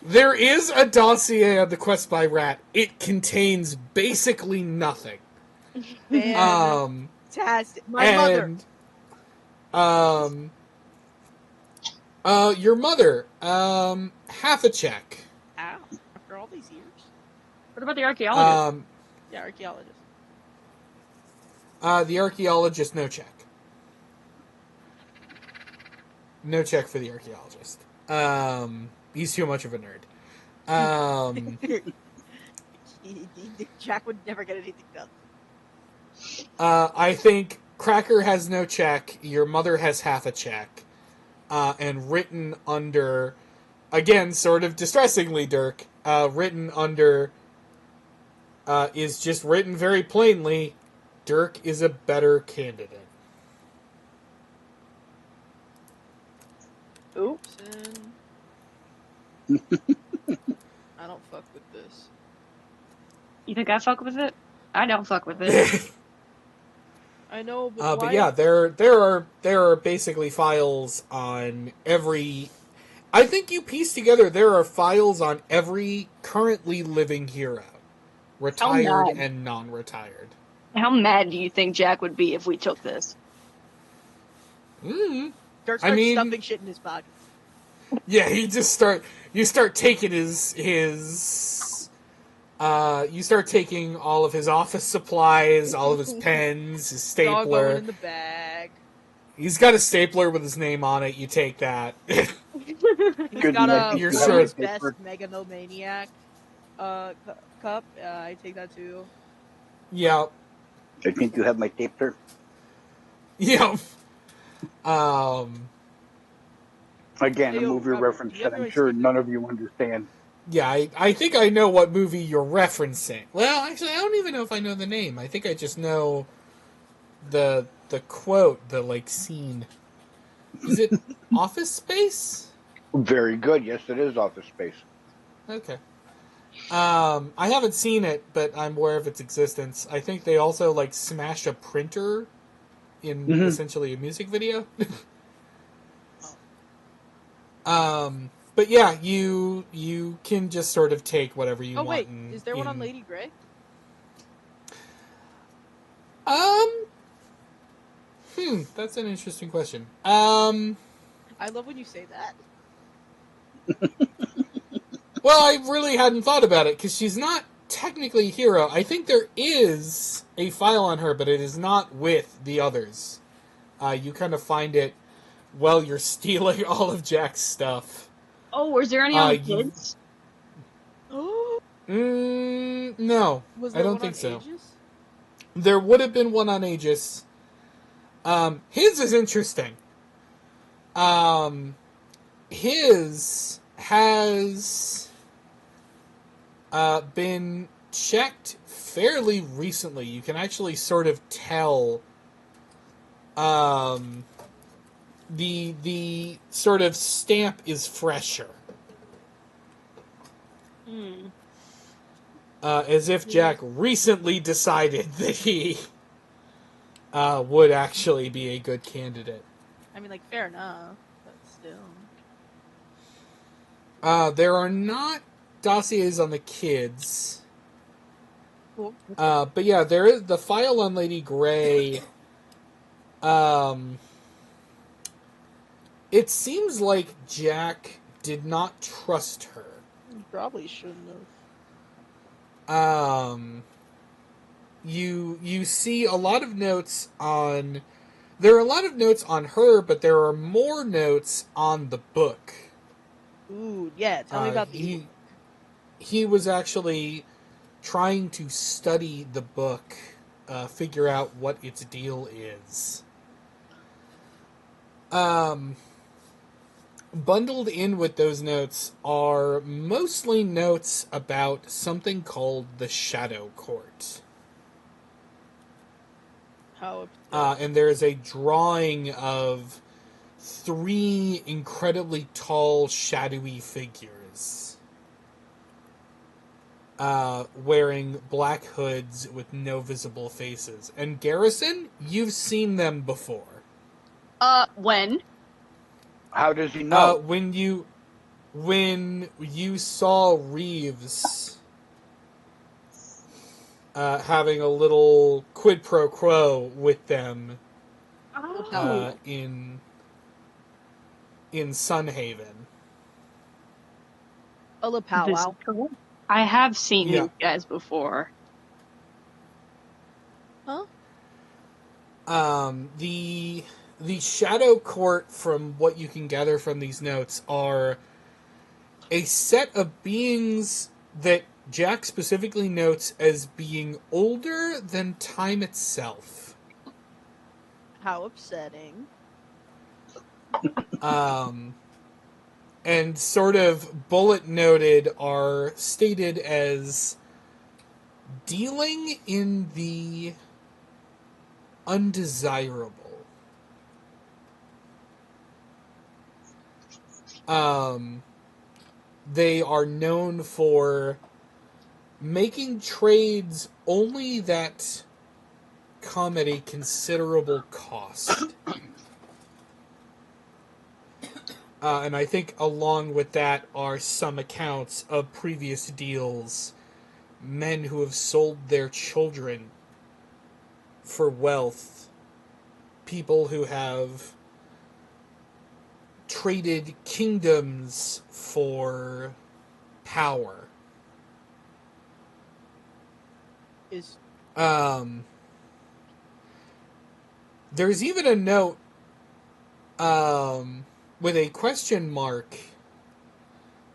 There is a dossier on the Quest by Rat. It contains basically nothing. Fantastic. My mother. Your mother, half a check. Ow. After all these years? What about the archaeologist? Yeah, archaeologist. The archaeologist, no check. No check for the archaeologist. He's too much of a nerd. Jack would never get anything done. I think Cracker has no check. Your mother has half a check. And written under, again, sort of distressingly, Dirk, written under, is just written very plainly, Dirk is a better candidate. Oops. I don't fuck with this. You think I fuck with it? I don't fuck with it. I know, but But yeah, there are basically files on every... I think you piece together there are files on every currently living hero. Retired and non-retired. How mad do you think Jack would be if we took this? Dirk starts stuffing shit in his pocket. Yeah, you start taking you start taking all of his office supplies, all of his pens, his stapler. All going in the bag. He's got a stapler with his name on it. You take that. He's got You're his best megalomaniac cup. I take that too. Yeah. I think you have my stapler. Yeah. Again, a movie reference that I'm sure none of you understand. Yeah, I think I know what movie you're referencing. Well, actually, I don't even know if I know the name. I think I just know the quote, the, scene. Is it Office Space? Very good. Yes, it is Office Space. Okay. I haven't seen it, but I'm aware of its existence. I think they also, smash a printer in essentially a music video. But yeah, you can just sort of take whatever you want. Oh wait, is there one on Lady Grey? That's an interesting question. I love when you say that. Well, I really hadn't thought about it, because she's not technically a hero. I think there is a file on her, but it is not with the others. You kind of find it while you're stealing all of Jack's stuff. Oh, was there any on the kids? No, I don't think so. Aegis? There would have been one on Aegis. His is interesting. His has been checked fairly recently. You can actually sort of tell the sort of stamp is fresher. As if Jack recently decided that he would actually be a good candidate. I mean, fair enough, but still. There are not dossiers on the kids. Cool. But yeah, there is the file on Lady Grey. It seems like Jack did not trust her. You probably shouldn't have. You see a lot of notes on... There are a lot of notes on her, but there are more notes on the book. Ooh, yeah. Tell me about the. He was actually trying to study the book, figure out what its deal is. Bundled in with those notes are mostly notes about something called the Shadow Court. How upsetting. And there is a drawing of 3 incredibly tall, shadowy figures wearing black hoods with no visible faces. And Garrison, you've seen them before. When? How does he know? When you saw Reeves having a little quid pro quo with them Oh. in Sunhaven. A This powwow. is correct. I have seen Yeah. these guys before. Huh? The Shadow Court, from what you can gather from these notes, are a set of beings that Jack specifically notes as being older than time itself. How upsetting. And sort of bullet noted are stated as dealing in the undesirable. They are known for making trades only that come at a considerable cost. And I think along with that are some accounts of previous deals, men who have sold their children for wealth, people who have traded kingdoms for power. Is There's even a note with a question mark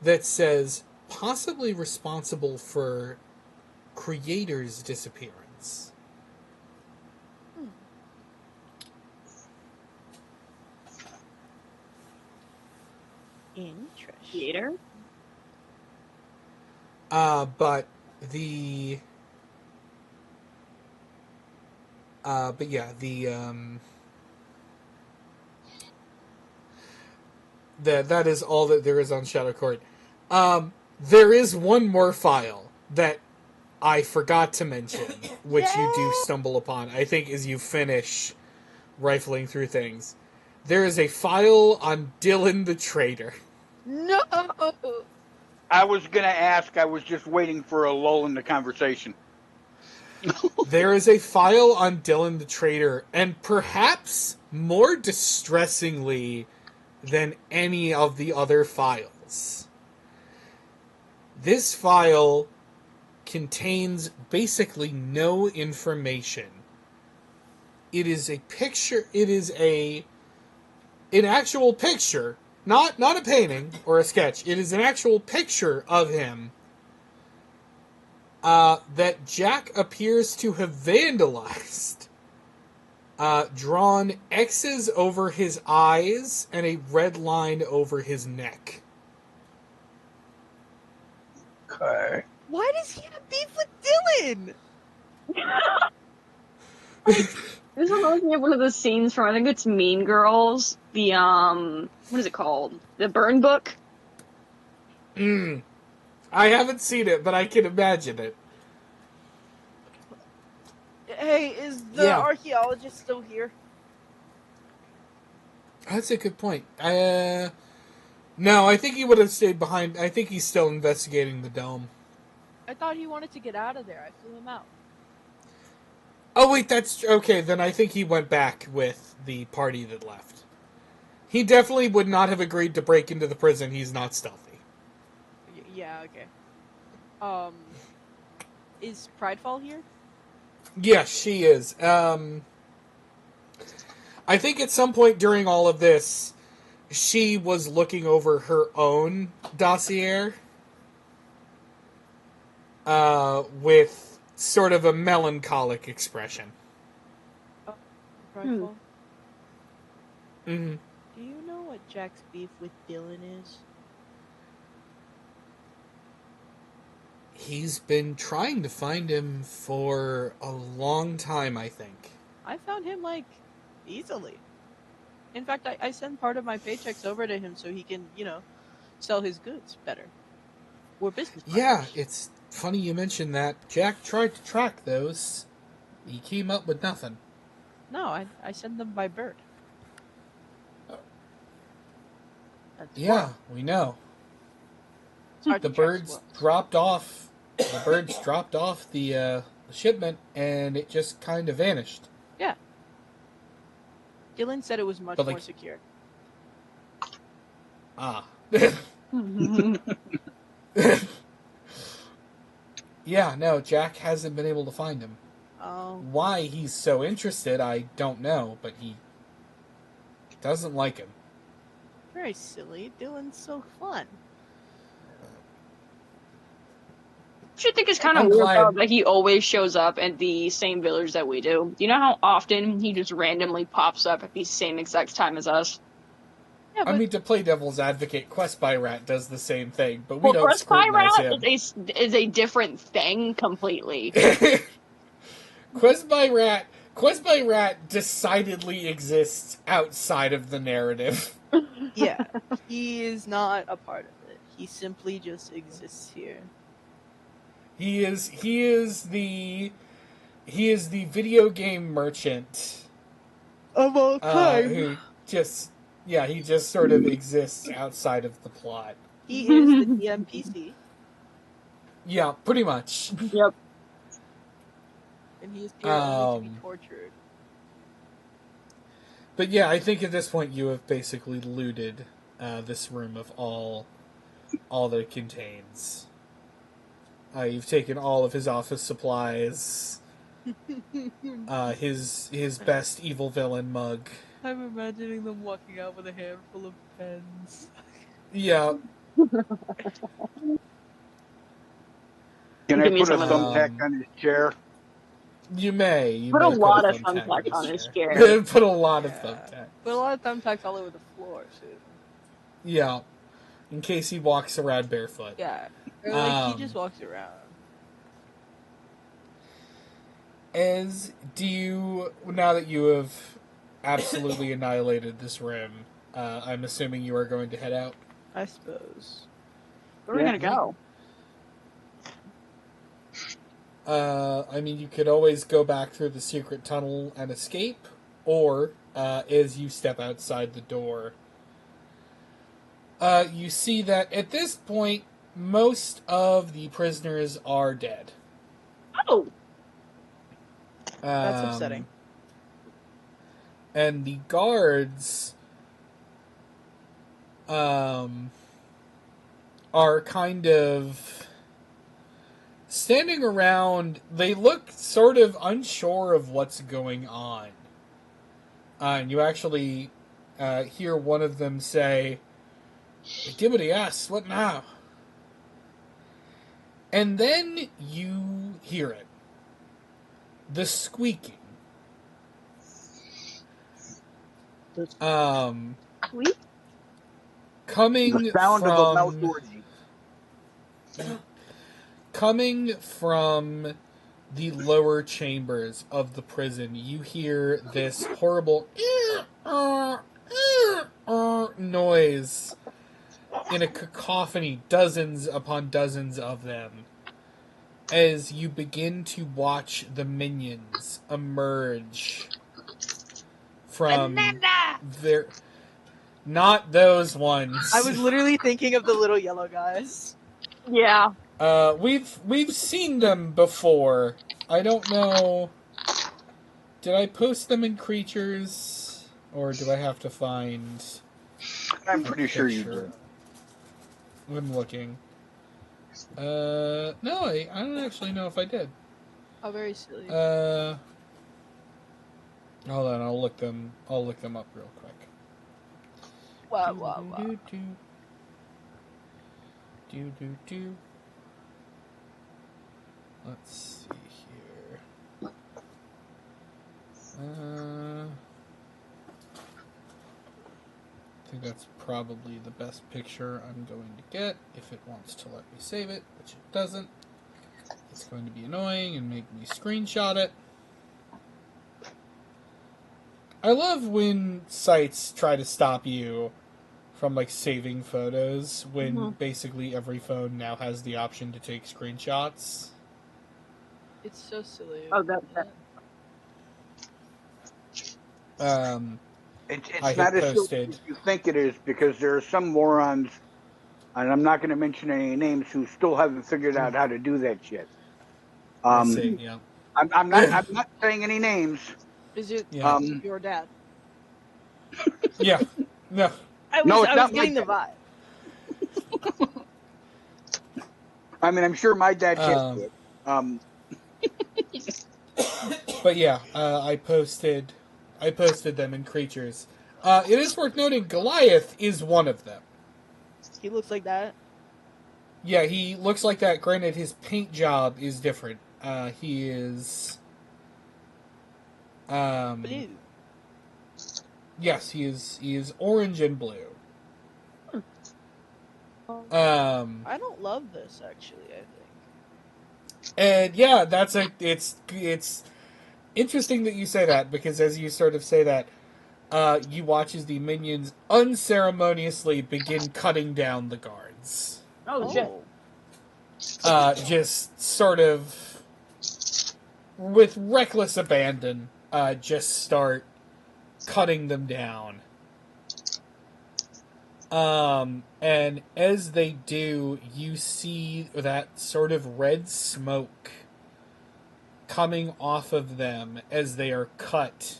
that says possibly responsible for creator's disappearance. interesting. Theater? But the but yeah, that is all that there is on Shadow Court. There is one more file that I forgot to mention, which you do stumble upon, I think, as you finish rifling through things. There is a file on Dylan the Traitor. No. I was going to ask. I was just waiting for a lull in the conversation. There is a file on Dylan the Traitor, and perhaps more distressingly than any of the other files, this file contains basically no information. It is a picture. It is an actual picture, not a painting or a sketch. It is an actual picture of him that Jack appears to have vandalized. Drawn X's over his eyes and a red line over his neck. Okay. Why does he have beef with Dylan? This reminds me of one of the scenes from, I think it's Mean Girls. The, what is it called? The Burn Book? I haven't seen it, but I can imagine it. Hey, is the archaeologist still here? That's a good point. No, I think he would have stayed behind. I think he's still investigating the dome. I thought he wanted to get out of there. I flew him out. Oh, wait, that's... Okay, then I think he went back with the party that left. He definitely would not have agreed to break into the prison. He's not stealthy. Yeah, okay. Is Pridefall here? Yes, she is. I think at some point during all of this, she was looking over her own dossier with sort of a melancholic expression. Rifle, Mm-hmm. do you know what Jack's beef with Dylan is? He's been trying to find him for a long time, I think. I found him, like, easily. In fact, I send part of my paychecks over to him so he can, sell his goods better. We're business Yeah, partners. it's funny you mentioned that. Jack tried to track those. He came up with nothing. No, I send them by bird. That's Yeah, squirrel. we know. It's hard The to track birds squirrels. dropped off. The birds dropped off the shipment, and it just kind of vanished. Yeah. Dylan said it was much But more like, secure. ah, yeah. No, Jack hasn't been able to find him. Oh, Why he's so interested, I don't know, but he doesn't like him. very silly. Dylan's so fun. Which I think is kind of I'm weird though, glad. that he always shows up at the same village that we do. Do you know how often he just randomly pops up at the same exact time as us? Yeah, I but mean, to play devil's advocate, Quest by Rat does the same thing, but we Well, don't Quest by scrutinize Rat him. is a different thing completely. Quest by Rat decidedly exists outside of the narrative. yeah, he is not a part of it. He simply just exists here. He is the video game merchant Of all who just he just sort of exists outside of the plot. He is the DMPC, Yeah, pretty much. Yep. and he is here only to be Um, tortured. but yeah, I think at this point you have basically looted this room of all that it contains. You've taken all of his office supplies, his best evil villain mug. I'm imagining them walking out with a handful of pens. Yeah. Can I Give me put a some of those. thumbtack on his chair? You may Put a put lot a of thumbtack thumbtacks on his chair. chair. Put a lot of Yeah. thumbtack. But a lot of thumbtacks all over the floor, too. Yeah, in case he walks around barefoot. Yeah. Or like he just Um, walks around. do you, now that you have absolutely annihilated this room, I'm assuming you are going to head out? I suppose. Where are we gonna go? I mean, you could always go back through the secret tunnel and escape, or as you step outside the door, you see that at this point, most of the prisoners are dead. Oh, That's upsetting. And the guards are kind of standing around. They look sort of unsure of what's going on. And you actually hear one of them say, "They did what he asked, what now?" And then you hear it. The squeaking. sweet. Coming The sound of a mouse from orgy. coming from the lower chambers of the prison, you hear this horrible noise in a cacophony, dozens upon dozens of them, as you begin to watch the minions emerge from their... Not those ones. I was literally thinking of the little yellow guys. Yeah. We've seen them before. I don't know. Did I post them in creatures, or do I have to find? I'm pretty sure you picture? did. I'm looking. No, I don't actually know if I did. How very silly. Hold on, I'll look them up real quick. Wah, wah, wah. Do. Let's see here. I think that's probably the best picture I'm going to get if it wants to let me save it, which it doesn't. It's going to be annoying and make me screenshot it. I love when sites try to stop you from like saving photos when basically every phone now has the option to take screenshots. It's so silly. Oh, that. It's I not had as silly posted. as you think it is, because there are some morons, and I'm not going to mention any names, who still haven't figured out how to do that shit. I see. Yeah. I'm not saying any names. Is it Yeah. your dad? Yeah. No. No, it's I was not my getting the dad. vibe. I mean, I'm sure my dad can't do Um, it. but yeah, I posted them in creatures. It is worth noting Goliath is one of them. He looks like that. Yeah, he looks like that. Granted, his paint job is different. He is. Blue. Yes, he is. He is orange and blue. I don't love this actually. I think. And yeah, it's interesting that you say that, because as you sort of say that, you watch as the minions unceremoniously begin cutting down the guards. Oh, shit. Just sort of with reckless abandon, just start cutting them down. And as they do, you see that sort of red smoke coming off of them as they are cut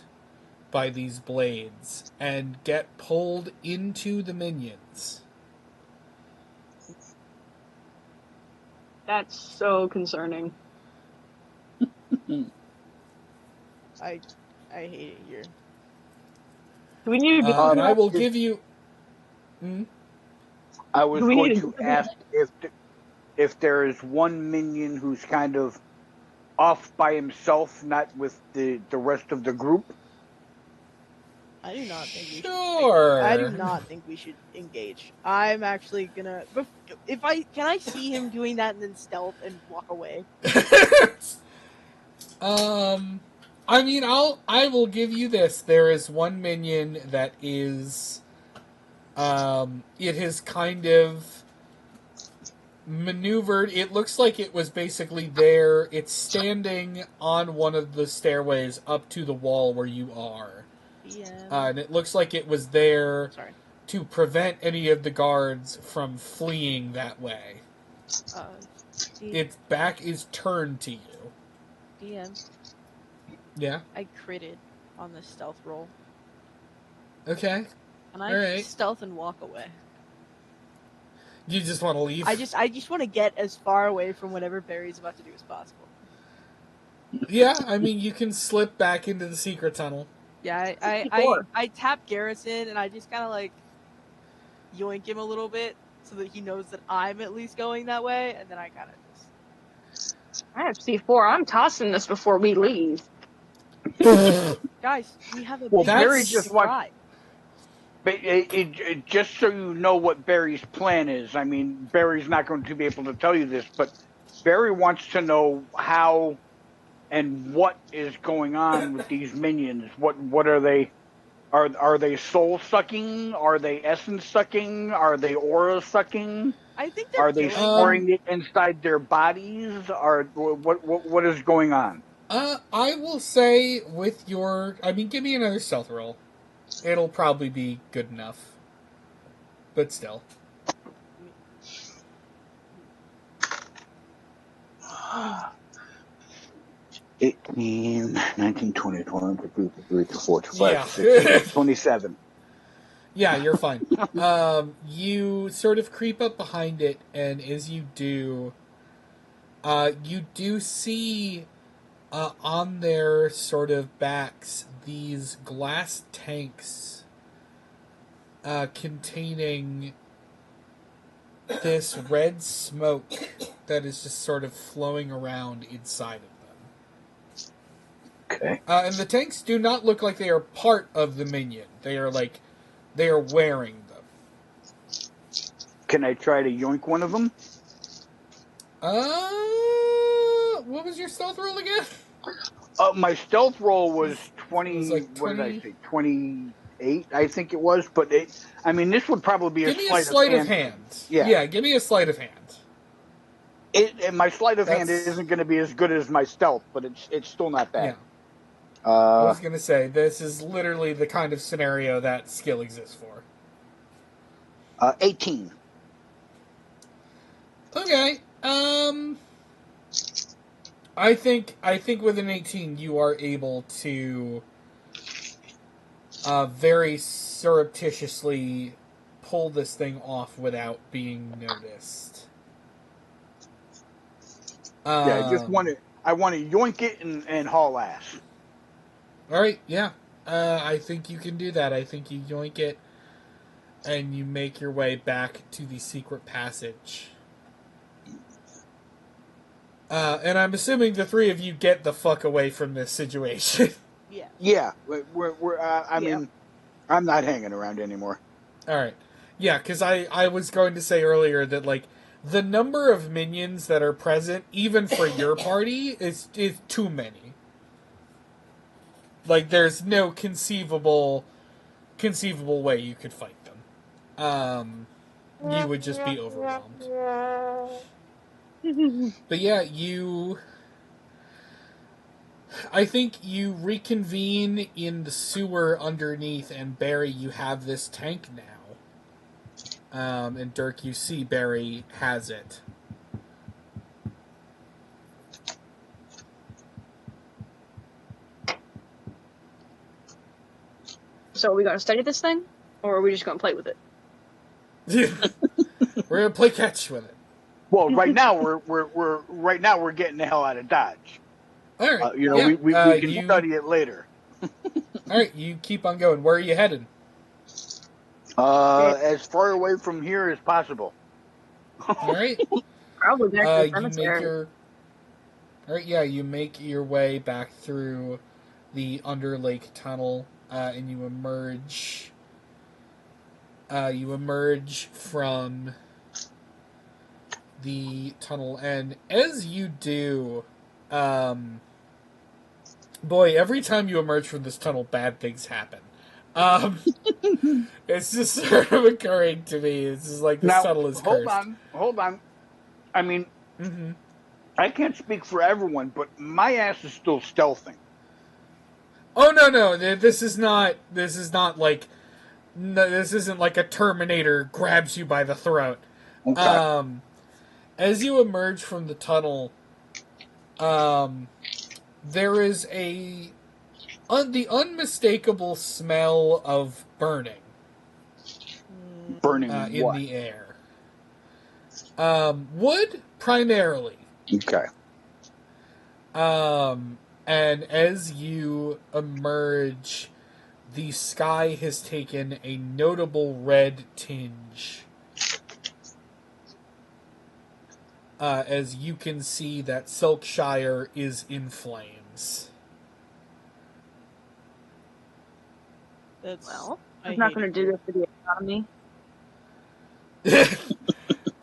by these blades and get pulled into the minions. That's so concerning. I hate it here. Do we need to do And I that? will give you. I was Do we going need to to ask if there is one minion who's kind of off by himself, not with the rest of the group. I do not think we should. Sure. I do not think we should engage. I'm actually gonna. If I can, I see him doing that and then stealth and walk away. I mean, I will give you this. There is one minion that is, it has kind of maneuvered. It looks like it was basically there. It's standing on one of the stairways up to the wall where you are. And it looks like it was there to prevent any of the guards from fleeing that way. Its back is turned to you. DM. Yeah? I critted on the stealth roll. Okay. And I stealth and walk away. You just want to leave? I just want to get as far away from whatever Barry's about to do as possible. Yeah, I mean, you can slip back into the secret tunnel. Yeah, I tap Garrison and I just kind of like yoink him a little bit so that he knows that I'm at least going that way, and then I kind of just. I have C4. I'm tossing this before we leave. Guys, we have a Well, big Barry just wants. fry. But just so you know what Barry's plan is, I mean, Barry's not going to be able to tell you this, but Barry wants to know how and what is going on with these minions. What are they? Are they soul sucking? Are they essence sucking? Are they aura sucking? I think they're Are they storing it inside their bodies? Are what is going on? I will say with your... I mean, give me another stealth roll. It'll probably be good enough. But still. 18, 19, 20, 21, 22, 23, 24, 25, Yeah. 26, 27. Yeah, you're fine. You sort of creep up behind it, and as you do see on their sort of backs these glass tanks containing this red smoke that is just sort of flowing around inside of them. Okay. And the tanks do not look like they are part of the minion. They are wearing them. Can I try to yoink one of them? What was your stealth roll again? My stealth roll was 20. It was like 20. What did I say? 28, I think it was. But this would probably be Give me a sleight sleight of of hand. hand. Yeah. Give me a sleight of hand. My sleight of hand isn't going to be as good as my stealth, but it's still not bad. Yeah. I was going to say, this is literally the kind of scenario that skill exists for. 18. Okay. I think with an 18 you are able to very surreptitiously pull this thing off without being noticed. Yeah, I want to yoink it and haul ass. All right, yeah. I think you can do that. I think you yoink it and you make your way back to the secret passage. And I'm assuming the three of you get the fuck away from this situation. Yeah. Yeah, I mean, I'm not hanging around anymore. All right. Yeah, because I was going to say earlier that, like, the number of minions that are present, even for your party, is too many. Like, there's no conceivable way you could fight them. You would just be overwhelmed. But yeah, I think you reconvene in the sewer underneath, and Barry, you have this tank now. And Dirk, you see Barry has it. So are we going to study this thing? Or are we just going to play with it? We're going to play catch with it. Well, right now we're getting the hell out of Dodge. All right. We can study it later. All right, you keep on going. Where are you headed? As far away from here as possible. All right. Probably back to the you make your. All right, yeah, you make your way back through the Underlake Tunnel, and you emerge. You emerge from the tunnel, and as you do, boy, every time you emerge from this tunnel, bad things happen. It's just sort of occurring to me. It's just like this tunnel is cursed. Hold on. I mean, I can't speak for everyone, but my ass is still stealthing. Oh no! This is not like. No, this isn't like a Terminator grabs you by the throat. Okay. As you emerge from the tunnel, there is the unmistakable smell of burning. Burning in the air. Wood primarily. Okay. And as you emerge, the sky has taken a notable red tinge. As you can see that Silkshire is in flames. I'm not going to do this for the economy.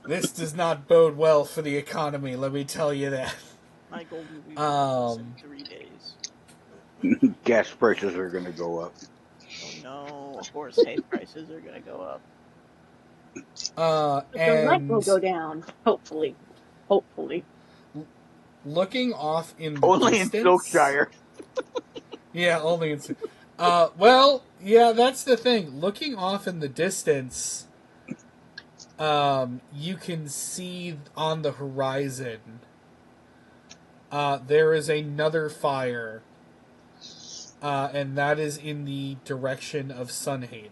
This does not bode well for the economy, let me tell you that. My golden weevil in 3 days. Gas prices are going to go up. Oh no, of course hay prices are going to go up. The rent will go down, hopefully. Looking off in the only distance... in Silkshire. Yeah, only in... well, yeah, that's the thing. Looking off in the distance, you can see on the horizon, there is another fire, and that is in the direction of Sunhaven.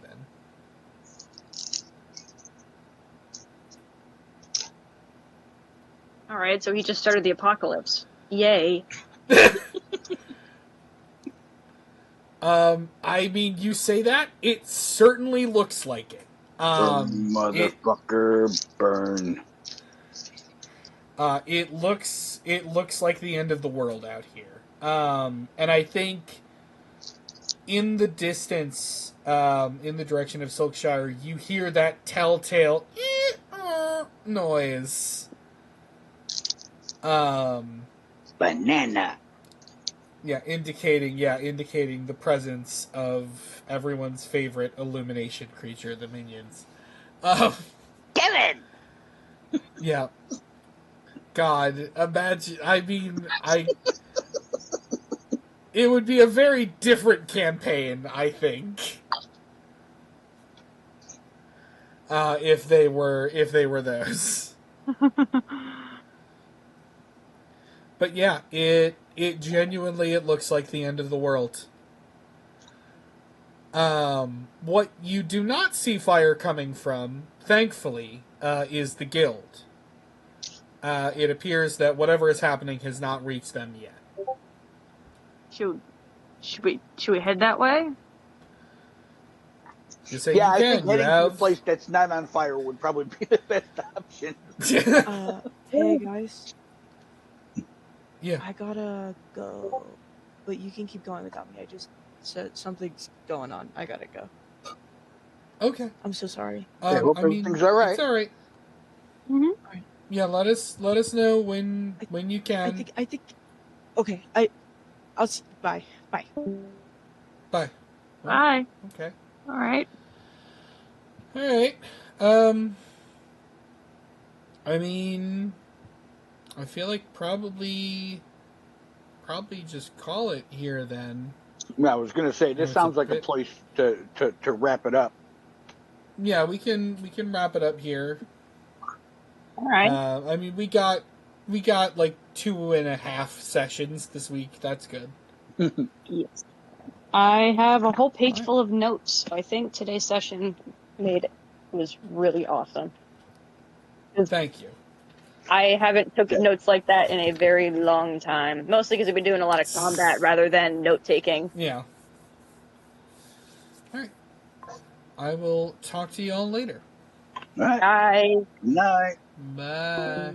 Alright, so he just started the apocalypse. Yay. I mean, you say that, it certainly looks like it. Burn, motherfucker, burn. It looks like the end of the world out here. And I think in the distance, in the direction of Silkshire, you hear that telltale noise. Banana. Indicating the presence of everyone's favorite illumination creature, the minions. Kevin! Yeah. God, imagine. I mean, it would be a very different campaign, I think. If they were those. But yeah, it genuinely, it looks like the end of the world. What you do not see fire coming from, thankfully, is the guild. It appears that whatever is happening has not reached them yet. Should we head that way? Just say Yeah, you I think can. You heading to a have. place that's not on fire would probably be the best option. Hey guys, Yeah. I gotta go, but you can keep going without me. I just said something's going on. I gotta go. Okay. I'm so sorry. I hope everything's all right. It's all right. Mm-hmm. Yeah, let us know when you can. I think. Okay, I'll see. Bye. Bye. Bye. Okay. All right. All right. I mean, I feel like probably just call it here then. I was going to say, this sounds like a place to wrap it up. Yeah, we can wrap it up here. All right. I mean, we got like 2.5 sessions this week. That's good. Yes. I have a whole page full of notes. I think today's session was really awesome. Thank you. I haven't took notes like that in a very long time. Mostly because I've been doing a lot of combat rather than note taking. Yeah. All right. I will talk to you all later. All right. Bye. Night. Bye.